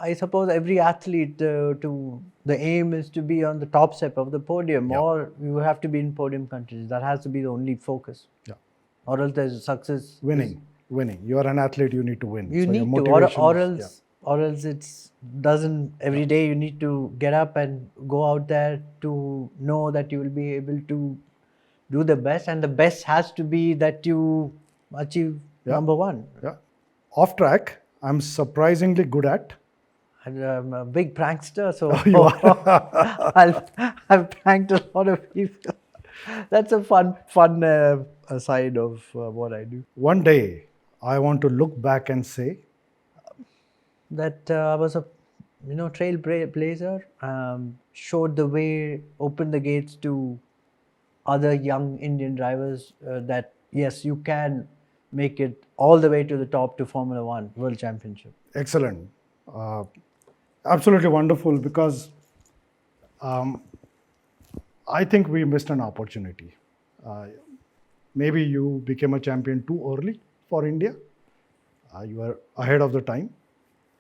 I suppose every athlete, the aim is to be on the top step of the podium, or you have to be in podium countries. That has to be the only focus. Yeah. Or else there's success. Winning. You are an athlete, you need to win. You So your need to, motivation or is- else, or else it's doesn't every day you need to get up and go out there to know that you will be able to do the best, and the best has to be that you achieve number one. Yeah. Off track, I'm surprisingly good at. And I'm a big prankster, so You I've pranked a lot of people. That's a fun side of what I do. One day, I want to look back and say, That I was a trailblazer, showed the way, opened the gates to other young Indian drivers, that yes, you can make it all the way to the top to Formula One World Championship. excellent. Absolutely wonderful, because I think we missed an opportunity. Maybe you became a champion too early for India. You were ahead of the time.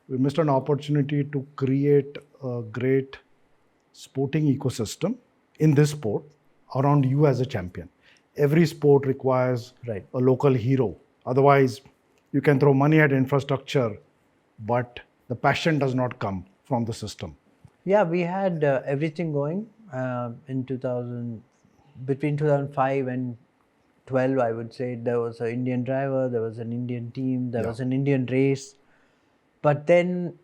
We missed an opportunity to create a great sporting ecosystem in this sport around you as a champion. Every sport requires Right. a local hero. Otherwise, you can throw money at infrastructure, but the passion does not come from the system. Yeah, we had everything going in 2000, between 2005 and 12. I would say there was an Indian driver, there was an Indian team, there was an Indian race, but then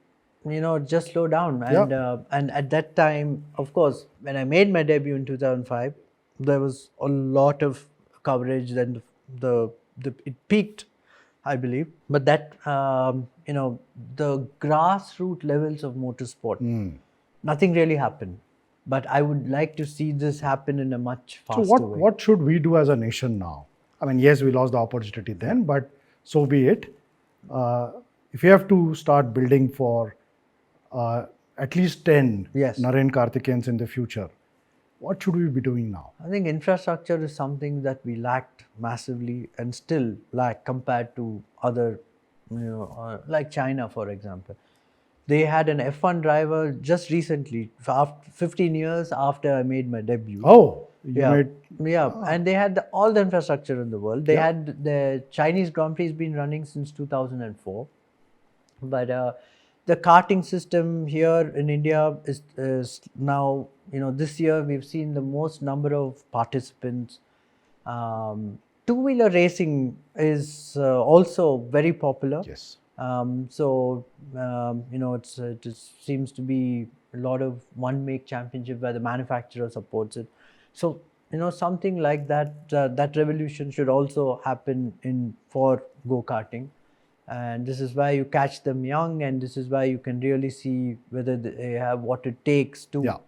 just slow down. And and at that time, of course, when I made my debut in 2005, there was a lot of coverage. Then it peaked, I believe. But that the grassroots levels of motorsport, nothing really happened. But I would like to see this happen in a much faster So way. what should we do as a nation now? I mean, yes, we lost the opportunity then, but so be it. If you have to start building for at least 10 Yes. Narain Karthikeyans in the future, what should we be doing now? I think infrastructure is something that we lacked massively and still lack compared to other, like China, for example. They had an F1 driver just recently, after 15 years after I made my debut. Oh, you Yeah, made and they had all the infrastructure in the world. They had the Chinese Grand Prix has been running since 2004, but the karting system here in India is now, this year we've seen the most number of participants. Two-wheeler racing is also very popular. yes. It seems to be a lot of one-make championship where the manufacturer supports it. So something like that, that revolution should also happen for go-karting. And this is why you catch them young, and this is why you can really see whether they have what it takes to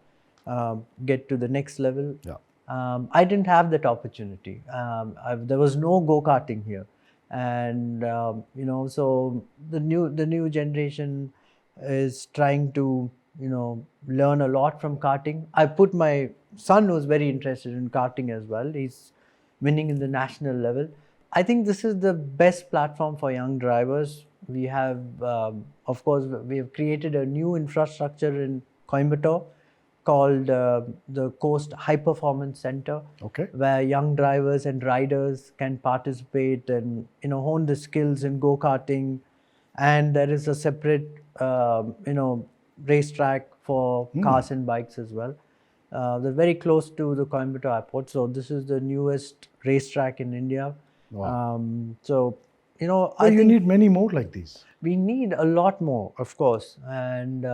get to the next level. I didn't have that opportunity. There was no go-karting here, and so the new generation is trying to learn a lot from karting. I put my son, who's very interested in karting as well. He's winning in the national level. I think this is the best platform for young drivers. We have, of course, we have created a new infrastructure in Coimbatore called the Coast High Performance Center, where young drivers and riders can participate and hone the skills in go-karting. And there is a separate racetrack for cars and bikes as well. They're very close to the Coimbatore airport. So this is the newest racetrack in India. So I think you need many more like these. We need a lot more, of course, and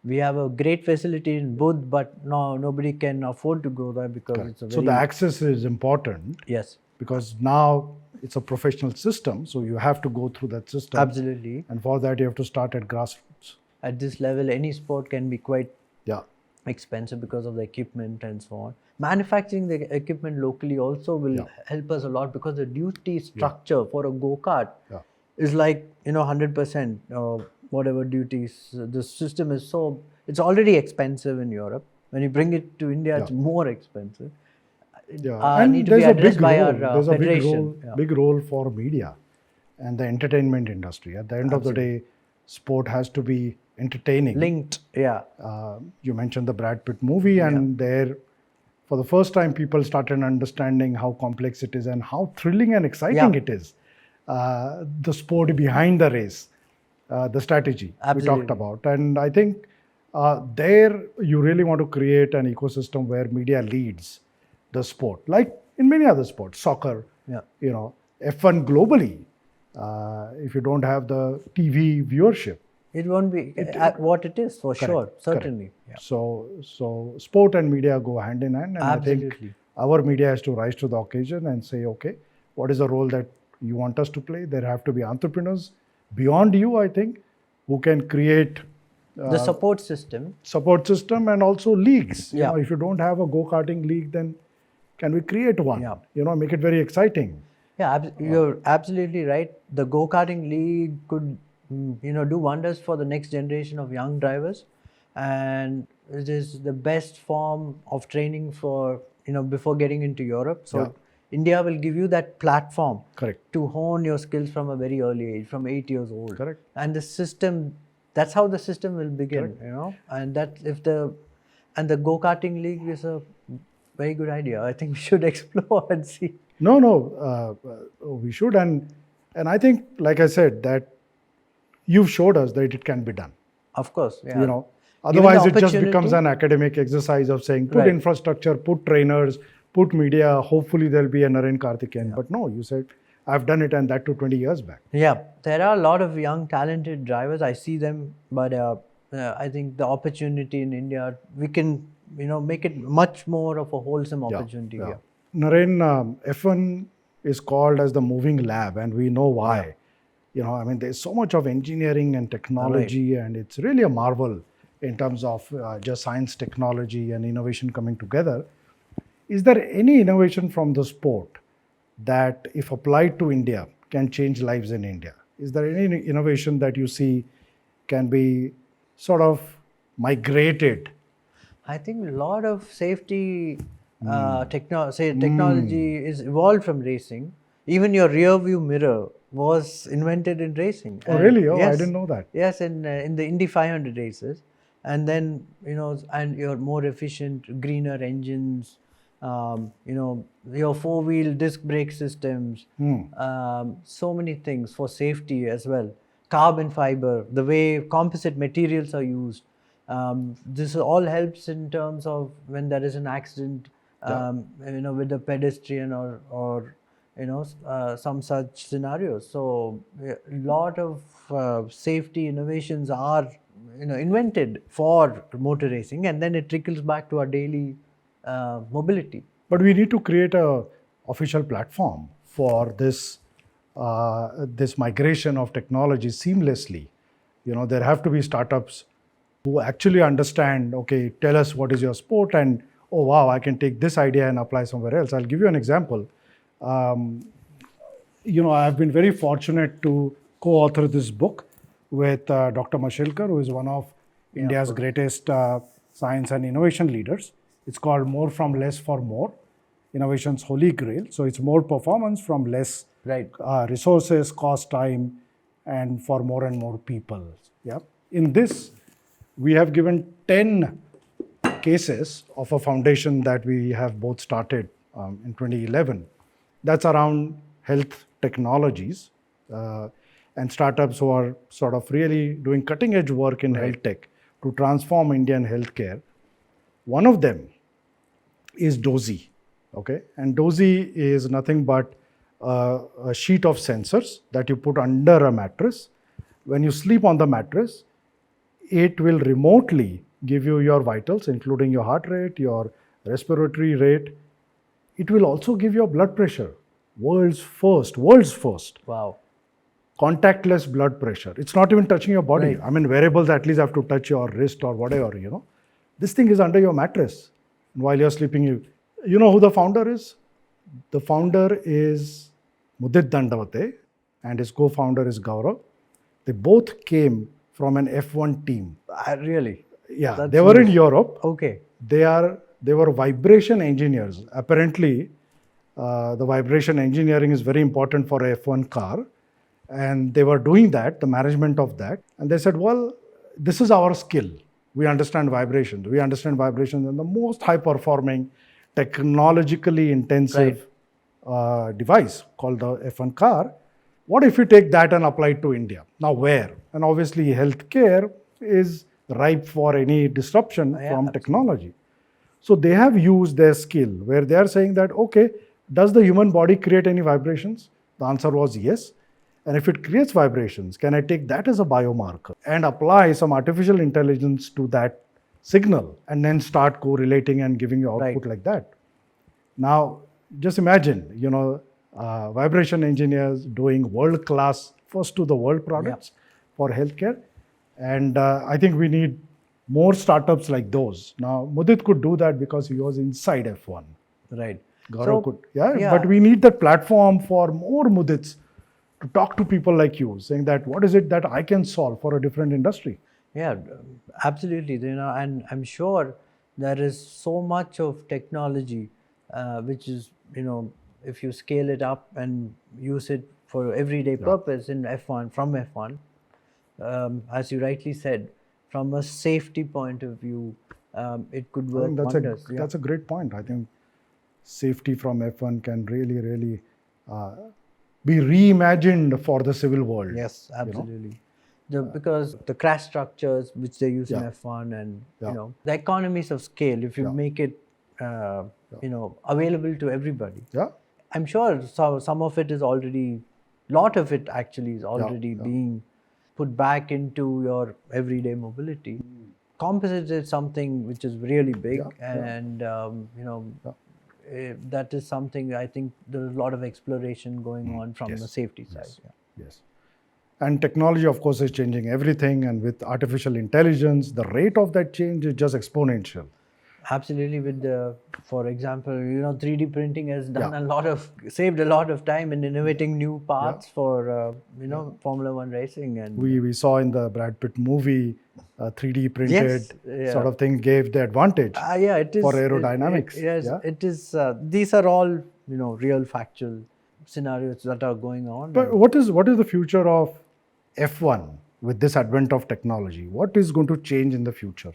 we have a great facility in Budh, but nobody can afford to go there because it's a very... So the access is important. Yes. Because now it's a professional system, so you have to go through that system. Absolutely. And for that, you have to start at grassroots. At this level, any sport can be quite expensive because of the equipment and so on. Manufacturing the equipment locally also will help us a lot, because the duty structure for a go-kart is like 100% whatever duties. The system is it's already expensive in Europe. When you bring it to India, it's more expensive. And there's a big role for media and the entertainment industry. At the end of the day, sport has to be entertaining. Linked, you mentioned the Brad Pitt movie, and there, for the first time, people started understanding how complex it is and how thrilling and exciting it is. The sport behind the race, the strategy we talked about. And I think there you really want to create an ecosystem where media leads the sport, like in many other sports, soccer, F1 globally. If you don't have the TV viewership, it won't be what it is, for sure, certainly. So sport and media go hand in hand, and Absolutely. I think our media has to rise to the occasion and say, okay, what is the role that you want us to play? There have to be entrepreneurs beyond you, I think, who can create the support system and also leagues. If you don't have a go-karting league, then can we create one? Make it very exciting. You're absolutely right. The go-karting league could do wonders for the next generation of young drivers, and it is the best form of training for before getting into Europe. So India will give you that platform to hone your skills from a very early age, from 8 years old. And the system, that's how the system will begin. And that the go-karting league is a very good idea. I think we should explore and see. We should, and I think, like I said, that you've showed us that it can be done. Of course, otherwise it just becomes an academic exercise of saying, put infrastructure, put trainers, put media, hopefully there'll be a Narain Karthikeyan. But no, you said, I've done it, and that too 20 years back. There are a lot of young, talented drivers. I see them, but I think the opportunity in India, we can, make it much more of a wholesome opportunity here. Narain, F1 is called as the moving lab, and we know why. There's so much of engineering and technology, and it's really a marvel in terms of just science, technology, and innovation coming together. Is there any innovation from the sport that, if applied to India, can change lives in India? Is there any innovation that you see can be sort of migrated? I think a lot of safety technology is evolved from racing. Even your rear view mirror was invented in racing. Oh, really? Oh, yes, I didn't know that. Yes, in the Indy 500 races. And then, and your more efficient, greener engines, your four-wheel disc brake systems, so many things for safety as well. Carbon fiber, the way composite materials are used. This all helps in terms of when there is an accident, with the pedestrian or some such scenarios. So a lot of safety innovations are invented for motor racing, and then it trickles back to our daily mobility. But we need to create a official platform for this this migration of technology seamlessly. There have to be startups who actually understand, okay, tell us what is your sport, and oh wow, I can take this idea and apply somewhere else. I'll give you an example. I've been very fortunate to co-author this book with Dr. Mashilkar, who is one of India's greatest science and innovation leaders. It's called More from Less for More, Innovation's Holy Grail. So it's more performance from less resources, cost, time, and for more and more people. Yeah. In this, we have given 10 cases of a foundation that we have both started in 2011. That's around health technologies and startups who are sort of really doing cutting edge work in health tech to transform Indian healthcare. One of them is Dozy. Okay, and Dozy is nothing but a sheet of sensors that you put under a mattress. When you sleep on the mattress, it will remotely give you your vitals, including your heart rate, your respiratory rate. It will also give your blood pressure. World's first. Wow. Contactless blood pressure. It's not even touching your body. Right. I mean, wearables at least have to touch your wrist or whatever, This thing is under your mattress. And while you're sleeping, you know who the founder is? The founder is Mudit Dandavate and his co-founder is Gaurav. They both came from an F1 team. Really? Yeah, That's they were in Europe. Okay. They were vibration engineers. Apparently, the vibration engineering is very important for a F1 car. And they were doing that, the management of that. And they said, well, this is our skill. We understand vibrations. We understand vibrations in the most high-performing, technologically intensive device called the F1 car. What if we take that and apply it to India? Now where? And obviously healthcare is ripe for any disruption from technology. So they have used their skill where they are saying that, okay, does the human body create any vibrations? The answer was yes. And if it creates vibrations, can I take that as a biomarker and apply some artificial intelligence to that signal and then start correlating and giving you output like that? Now, just imagine, vibration engineers doing world-class, first-to-the-world products for healthcare. And I think we need more startups like those. Now, Mudit could do that because he was inside F1. Right. Gaurav could. But we need that platform for more Mudits to talk to people like you, saying that what is it that I can solve for a different industry? Yeah, absolutely. And I'm sure there is so much of technology, which is, if you scale it up and use it for everyday purpose in F1, from F1, as you rightly said, from a safety point of view, it could work wonders. That's a great point. I think safety from F1 can really be reimagined for the civil world. Yes, absolutely. Because the crash structures which they use in F1 and the economies of scale, if you make it available to everybody. Yeah. I'm sure some of it is already, lot of it actually is already being put back into your everyday mobility. Composites is something which is really big and that is something I think there's a lot of exploration going on from the safety side. Yes. And technology, of course, is changing everything. And with artificial intelligence, the rate of that change is just exponential. Absolutely. With for example, 3D printing has done saved a lot of time in innovating new parts for, Formula One racing. And we saw in the Brad Pitt movie, 3D printed sort of thing gave the advantage it is, for aerodynamics. It is. These are all, real factual scenarios that are going on. But what is the future of F1 with this advent of technology? What is going to change in the future?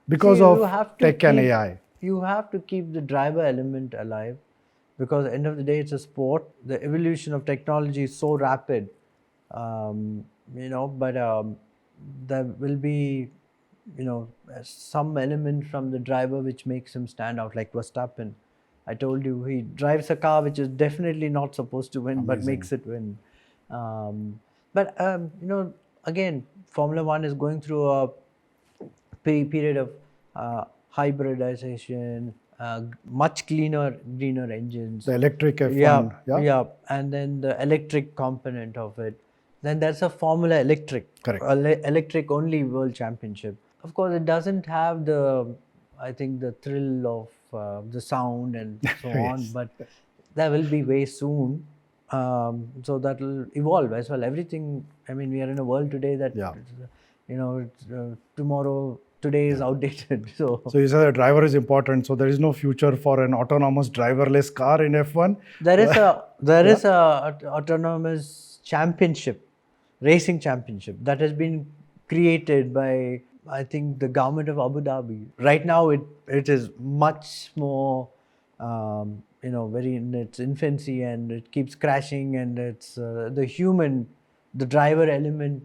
Because of tech and AI. You have to keep the driver element alive because at the end of the day, it's a sport. The evolution of technology is so rapid, but there will be, some element from the driver which makes him stand out, like Verstappen. I told you, he drives a car which is definitely not supposed to win, but makes it win. Again, Formula One is going through a period of hybridization, much greener engines. The electric F1. Yeah, and then the electric component of it. Then there's a Formula Electric, Correct. Electric only World Championship. Of course, it doesn't have the, I think, the thrill of the sound and so on, Yes. but that will be way soon. So that will evolve as well. Everything. I mean, we are in a world today that, Yeah. today is outdated. So So you said the driver is important. So there is no future for an autonomous driverless car in F1. there is a autonomous championship, racing championship that has been created by, I think, the government of Abu Dhabi. Right now, it is much more, very in its infancy, and it keeps crashing, and it's the driver element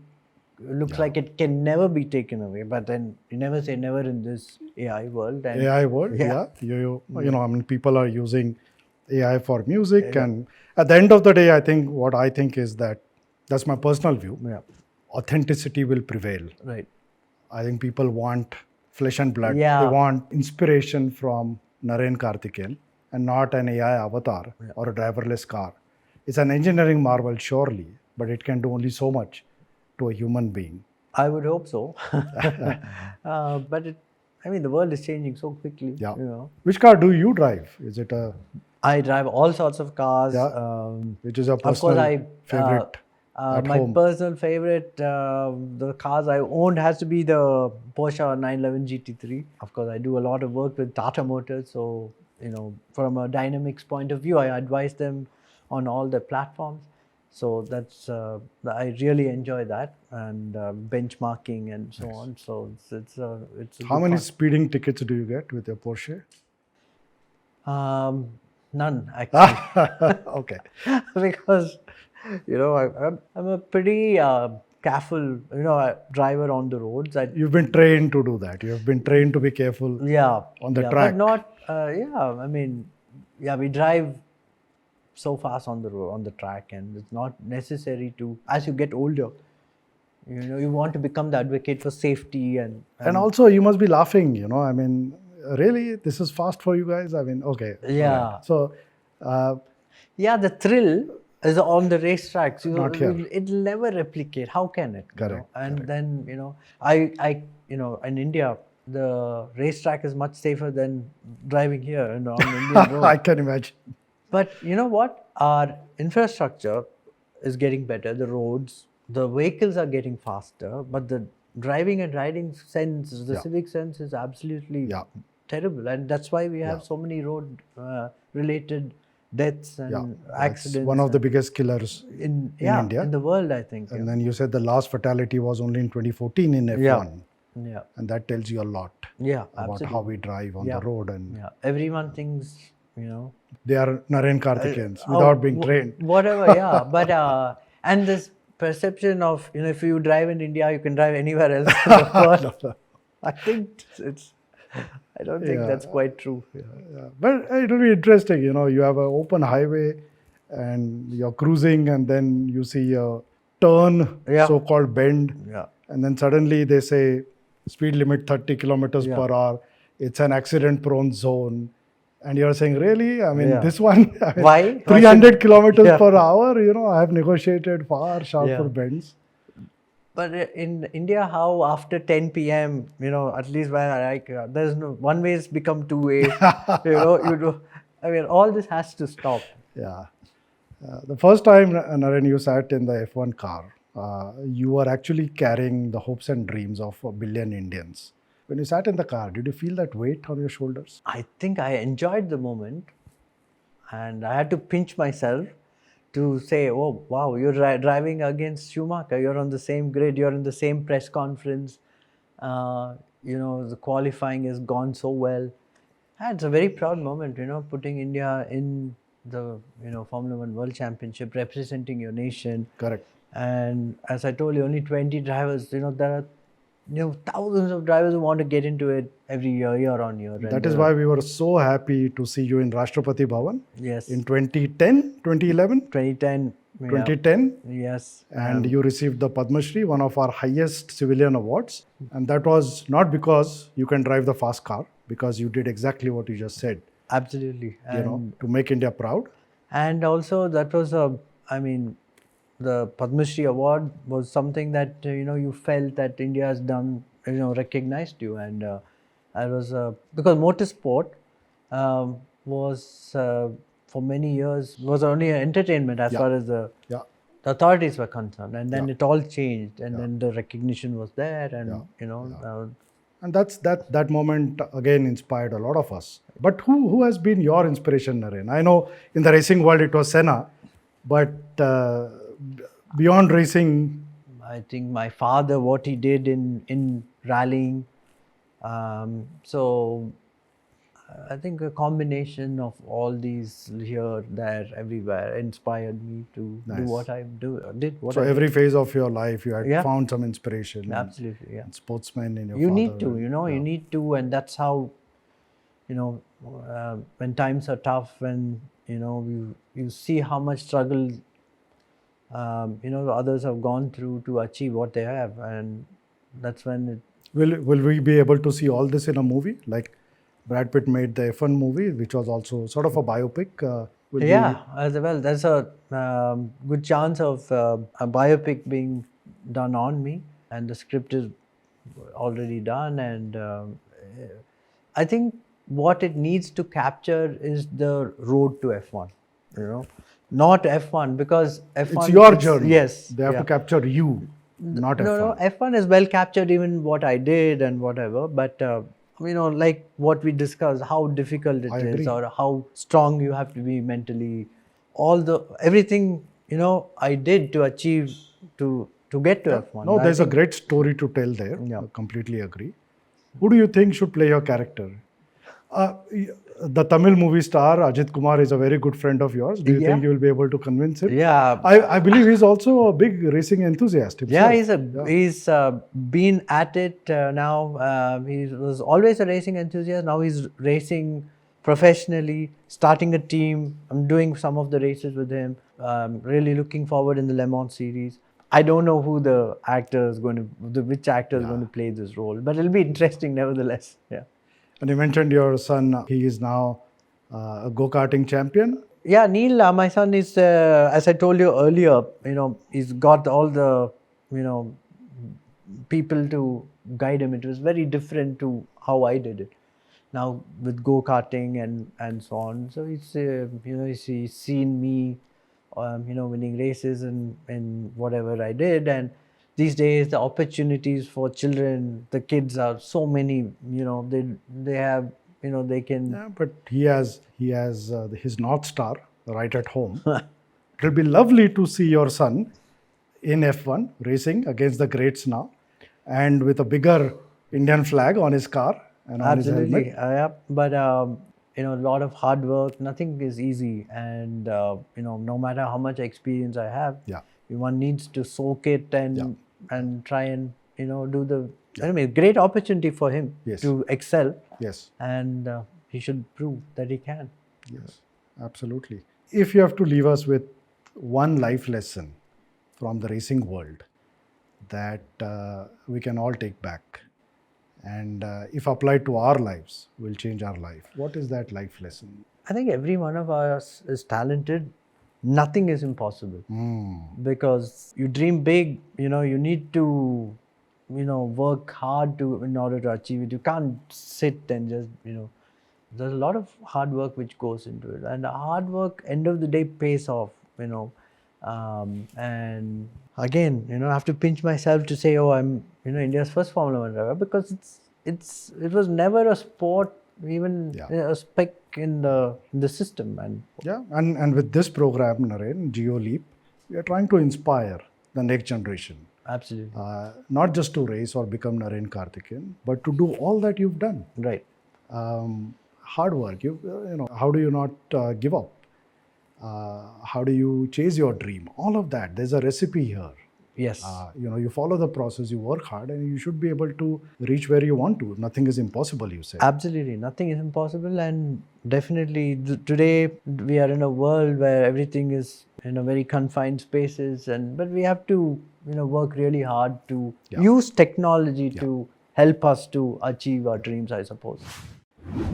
looks like it can never be taken away. But then you never say never in this AI world. And AI world, yeah. I mean, people are using AI for music, and at the end of the day, what I think is that's my personal view. Yeah. Authenticity will prevail. Right. I think people want flesh and blood. Yeah. They want inspiration from Narain Karthikeyan and not an AI avatar or a driverless car. It's an engineering marvel, surely, but it can do only so much to a human being. I would hope so. But the world is changing so quickly. Yeah. You know. Which car do you drive? Is it a, I drive all sorts of cars. Yeah. Which is your Of course, personal favorite at my home? personal favorite, the cars I owned has to be the Porsche 911 GT3. Of course, I do a lot of work with Tata Motors, so from a dynamics point of view, I advise them on all the platforms. So that's I really enjoy that, and benchmarking and so on. So it's a How good many car. speeding tickets do you get with your Porsche? None actually. Okay. Because I'm a pretty careful driver on the roads. You've been trained to do that. You've been trained to be careful on the track. but not we drive so fast on the track, and it's not necessary to. As you get older, you want to become the advocate for safety And also, you must be laughing, I mean, really, this is fast for you guys? I mean, okay. Yeah. Right. So, the thrill is on the racetracks. Not here. It'll never replicate. How can it? Correct, And then I in India, the racetrack is much safer than driving here on Indian road. I can imagine. But you know what? Our infrastructure is getting better. The roads, the vehicles are getting faster, but the driving and riding sense, the civic sense, is absolutely terrible, and that's why we have so many road-related deaths and accidents. That's one of the biggest killers in India. in the world, I think. And then you said the last fatality was only in 2014 in F1. Yeah. And that tells you a lot Yeah. about Absolutely. how we drive on the road. And Yeah. Everyone thinks they are Narain Karthikeyans without being trained. Whatever, yeah. But and this perception of if you drive in India, you can drive anywhere else in the world. I think I don't think that's quite true. Yeah. But it will be interesting, you have an open highway and you're cruising, and then you see a turn, so-called bend, Yeah. and then suddenly they say speed limit 30 kilometers per hour. It's an accident-prone zone. And you're saying, really? I mean, this one, Why? 300 kilometers per hour, I have negotiated far sharper bends. But in India, how after 10 p.m., at least when there's no one ways become two way. I mean, all this has to stop. Yeah. The first time, Narain, you sat in the F1 car, you were actually carrying the hopes and dreams of a billion Indians. When you sat in the car, did you feel that weight on your shoulders? I think I enjoyed the moment, and I had to pinch myself to say, oh, wow, you're driving against Schumacher. You're on the same grid. You're in the same press conference. The qualifying has gone so well. And it's a very proud moment, putting India in the, Formula One World Championship, representing your nation. Correct. And as I told you, only 20 drivers, there are thousands of drivers who want to get into it every year on year. That is why we were so happy to see you in Rashtrapati Bhavan. Yes. In 2010, 2011? 2010. Yeah. 2010. Yes. And you received the Padma Shri, one of our highest civilian awards. And that was not because you can drive the fast car, because you did exactly what you just said, Absolutely. to make India proud. And also that was the Padma Shri award was something that you felt that India has done, recognized you, and I was because motorsport was for many years was only an entertainment as Yeah. far as the Yeah. authorities were concerned, and then Yeah. it all changed, and Yeah. then the recognition was there, and Yeah. And that moment again inspired a lot of us. But who has been your inspiration, Narain? I know in the racing world it was Senna, but beyond racing, I think my father, what he did in rallying, so I think a combination of all these here, there, everywhere inspired me to do Nice. what I did. What so I every did. phase of your life, you had Yeah. found some inspiration. Absolutely, yeah. And sportsmen in your You father. need to, you need to, and that's how, when times are tough, when you see how much struggle, others have gone through to achieve what they have, and that's when it. Will we be able to see all this in a movie? Like Brad Pitt made the F1 movie, which was also sort of a biopic. Yeah, as well. There's a good chance of a biopic being done on me, and the script is already done. And I think what it needs to capture is the road to F1. Not F1, because F1. It's your journey. Yes, They have to capture you, not F1. No, F1 is well captured, even what I did and whatever. But like what we discussed, how difficult it I is, agree. or how strong you have to be mentally. Everything I did to achieve to get to F1. No, I there's a think- great story to tell there. Yeah. I completely agree. Who do you think should play your character? The Tamil movie star Ajit Kumar is a very good friend of yours. Do you Yeah. think you will be able to convince him? Yeah. I believe he's also a big racing enthusiast Yeah, himself. he's been at it now. He was always a racing enthusiast. Now he's racing professionally, starting a team. I'm doing some of the races with him. Really looking forward in the Le Mans series. I don't know who the actor is which actor is going to play this role, but it'll be interesting nevertheless. Yeah. And you mentioned your son. He is now a go-karting champion. Yeah, Neil, my son is, as I told you earlier, he's got all the, people to guide him. It was very different to how I did it. Now with go-karting and so on. So he's, he's seen me, winning races and whatever I did. And these days, the opportunities for children, the kids are so many, they have, they can. Yeah, but he has his North Star right at home. It'll be lovely to see your son in F1 racing against the greats now, and with a bigger Indian flag on his car and on his Absolutely, helmet. yeah. But a lot of hard work. Nothing is easy, and no matter how much experience I have, one needs to soak it and try and do the. I mean, great opportunity for him to excel. Yes. And he should prove that he can. Yes, absolutely. If you have to leave us with one life lesson from the racing world that we can all take back, and if applied to our lives, will change our life, what is that life lesson? I think every one of us is talented. Nothing is impossible. Because you dream big, you need to work hard in order to achieve it. You can't sit and just there's a lot of hard work which goes into it, and the hard work end of the day pays off. And again, I have to pinch myself to say, oh, I'm India's first Formula One driver, because it was never a sport, even a speck in the system. And with this program, Narain, JioLEAP, we are trying to inspire the next generation. Absolutely. Not just to race or become Narain Karthikeyan, but to do all that you've done. Right. Hard work. How do you not give up? How do you chase your dream? All of that. There's a recipe here. Yes. You follow the process, you work hard, and you should be able to reach where you want to. Nothing is impossible, you say. Absolutely, nothing is impossible, and definitely today we are in a world where everything is in a very confined spaces, but we have to work really hard to use technology to help us to achieve our dreams, I suppose.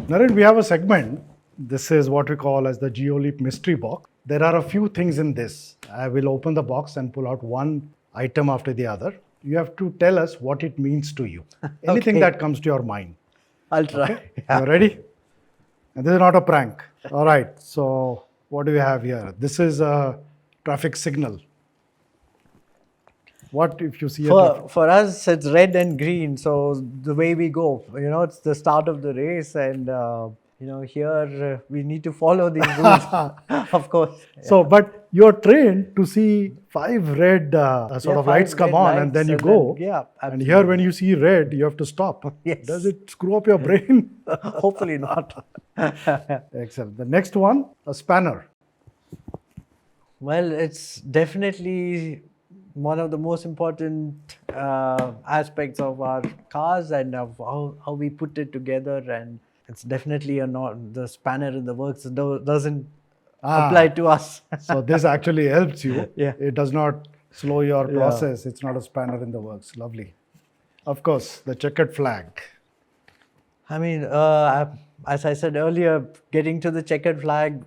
Narain, we have a segment. This is what we call as the JioLEAP mystery box. There are a few things in this. I will open the box and pull out one item after the other. You have to tell us what it means to you. Anything that comes to your mind. I'll try. Okay? You ready? And this is not a prank. All right. So what do we have here? This is a traffic signal. What if you see for us, it's red and green. So the way we go, it's the start of the race, and here we need to follow these rules, of course. So, but you're trained to see 5 red lights come on, and then you go. And here, when you see red, you have to stop. Yes. Does it screw up your brain? Hopefully not. Excellent. The next one, a spanner. Well, it's definitely one of the most important aspects of our cars and of how we put it together, and it's definitely the spanner in the works doesn't apply to us. So this actually helps you. Yeah. It does not slow your process. It's not a spanner in the works. Lovely. Of course, the checkered flag. I mean, as I said earlier, getting to the checkered flag,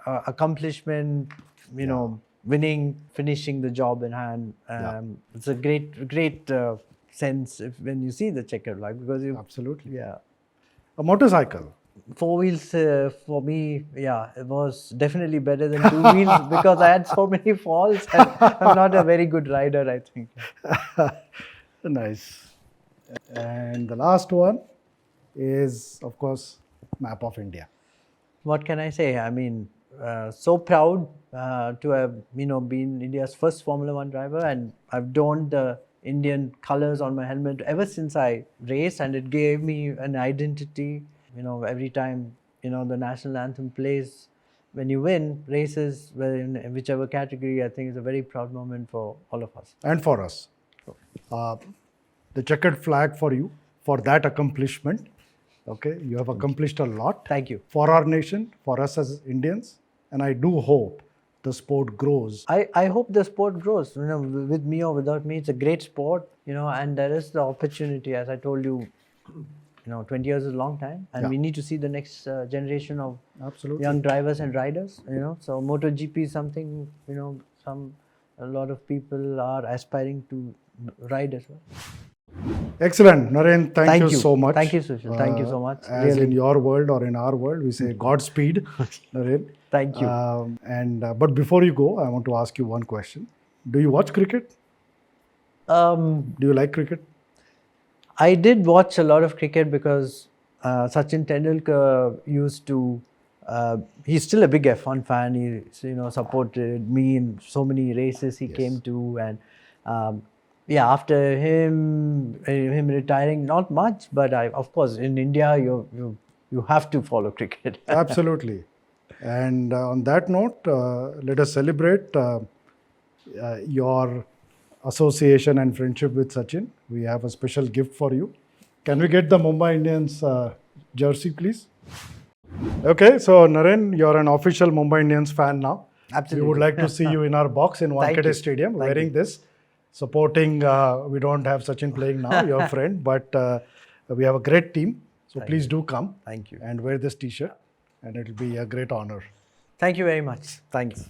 accomplishment, winning, finishing the job in hand. It's a great sense when you see the checkered flag, because Absolutely. Yeah. A motorcycle. 4 wheels for me, it was definitely better than 2 wheels because I had so many falls and I'm not a very good rider, I think. Nice. And the last one is, of course, map of India. What can I say? I mean, so proud to have been India's first Formula One driver, and I've donned the Indian colors on my helmet ever since I raced, and it gave me an identity. Every time the national anthem plays, when you win races, in whichever category, I think it's a very proud moment for all of us. And for us. The checkered flag for you, for that accomplishment. Okay, you have accomplished a lot. Thank you. For our nation, for us as Indians, and I do hope the sport grows. I hope the sport grows. With me or without me, it's a great sport. And there is the opportunity, as I told you. 20 years is a long time, and we need to see the next generation of young drivers and riders. So MotoGP is something a lot of people are aspiring to ride as well. Excellent. Narain, thank you so much. Thank you, Sushil. Thank you so much. As in your world or in our world, we say Godspeed, Narain. Thank you. But before you go, I want to ask you one question. Do you watch cricket? Do you like cricket? I did watch a lot of cricket because Sachin Tendulkar used to. He's still a big F1 fan. He supported me in so many races he came to, and after him retiring, not much, but of course in India you have to follow cricket. Absolutely. And on that note, let us celebrate your association and friendship with Sachin. We have a special gift for you. Can we get the Mumbai Indians jersey, please? Okay, so Narain, you're an official Mumbai Indians fan now. Absolutely. We would like to see you in our box in Wankhede Stadium wearing this, supporting. We don't have Sachin playing now, your friend, but we have a great team. So please do come. Thank you. And wear this t-shirt, and it'll be a great honor. Thank you very much. Thanks.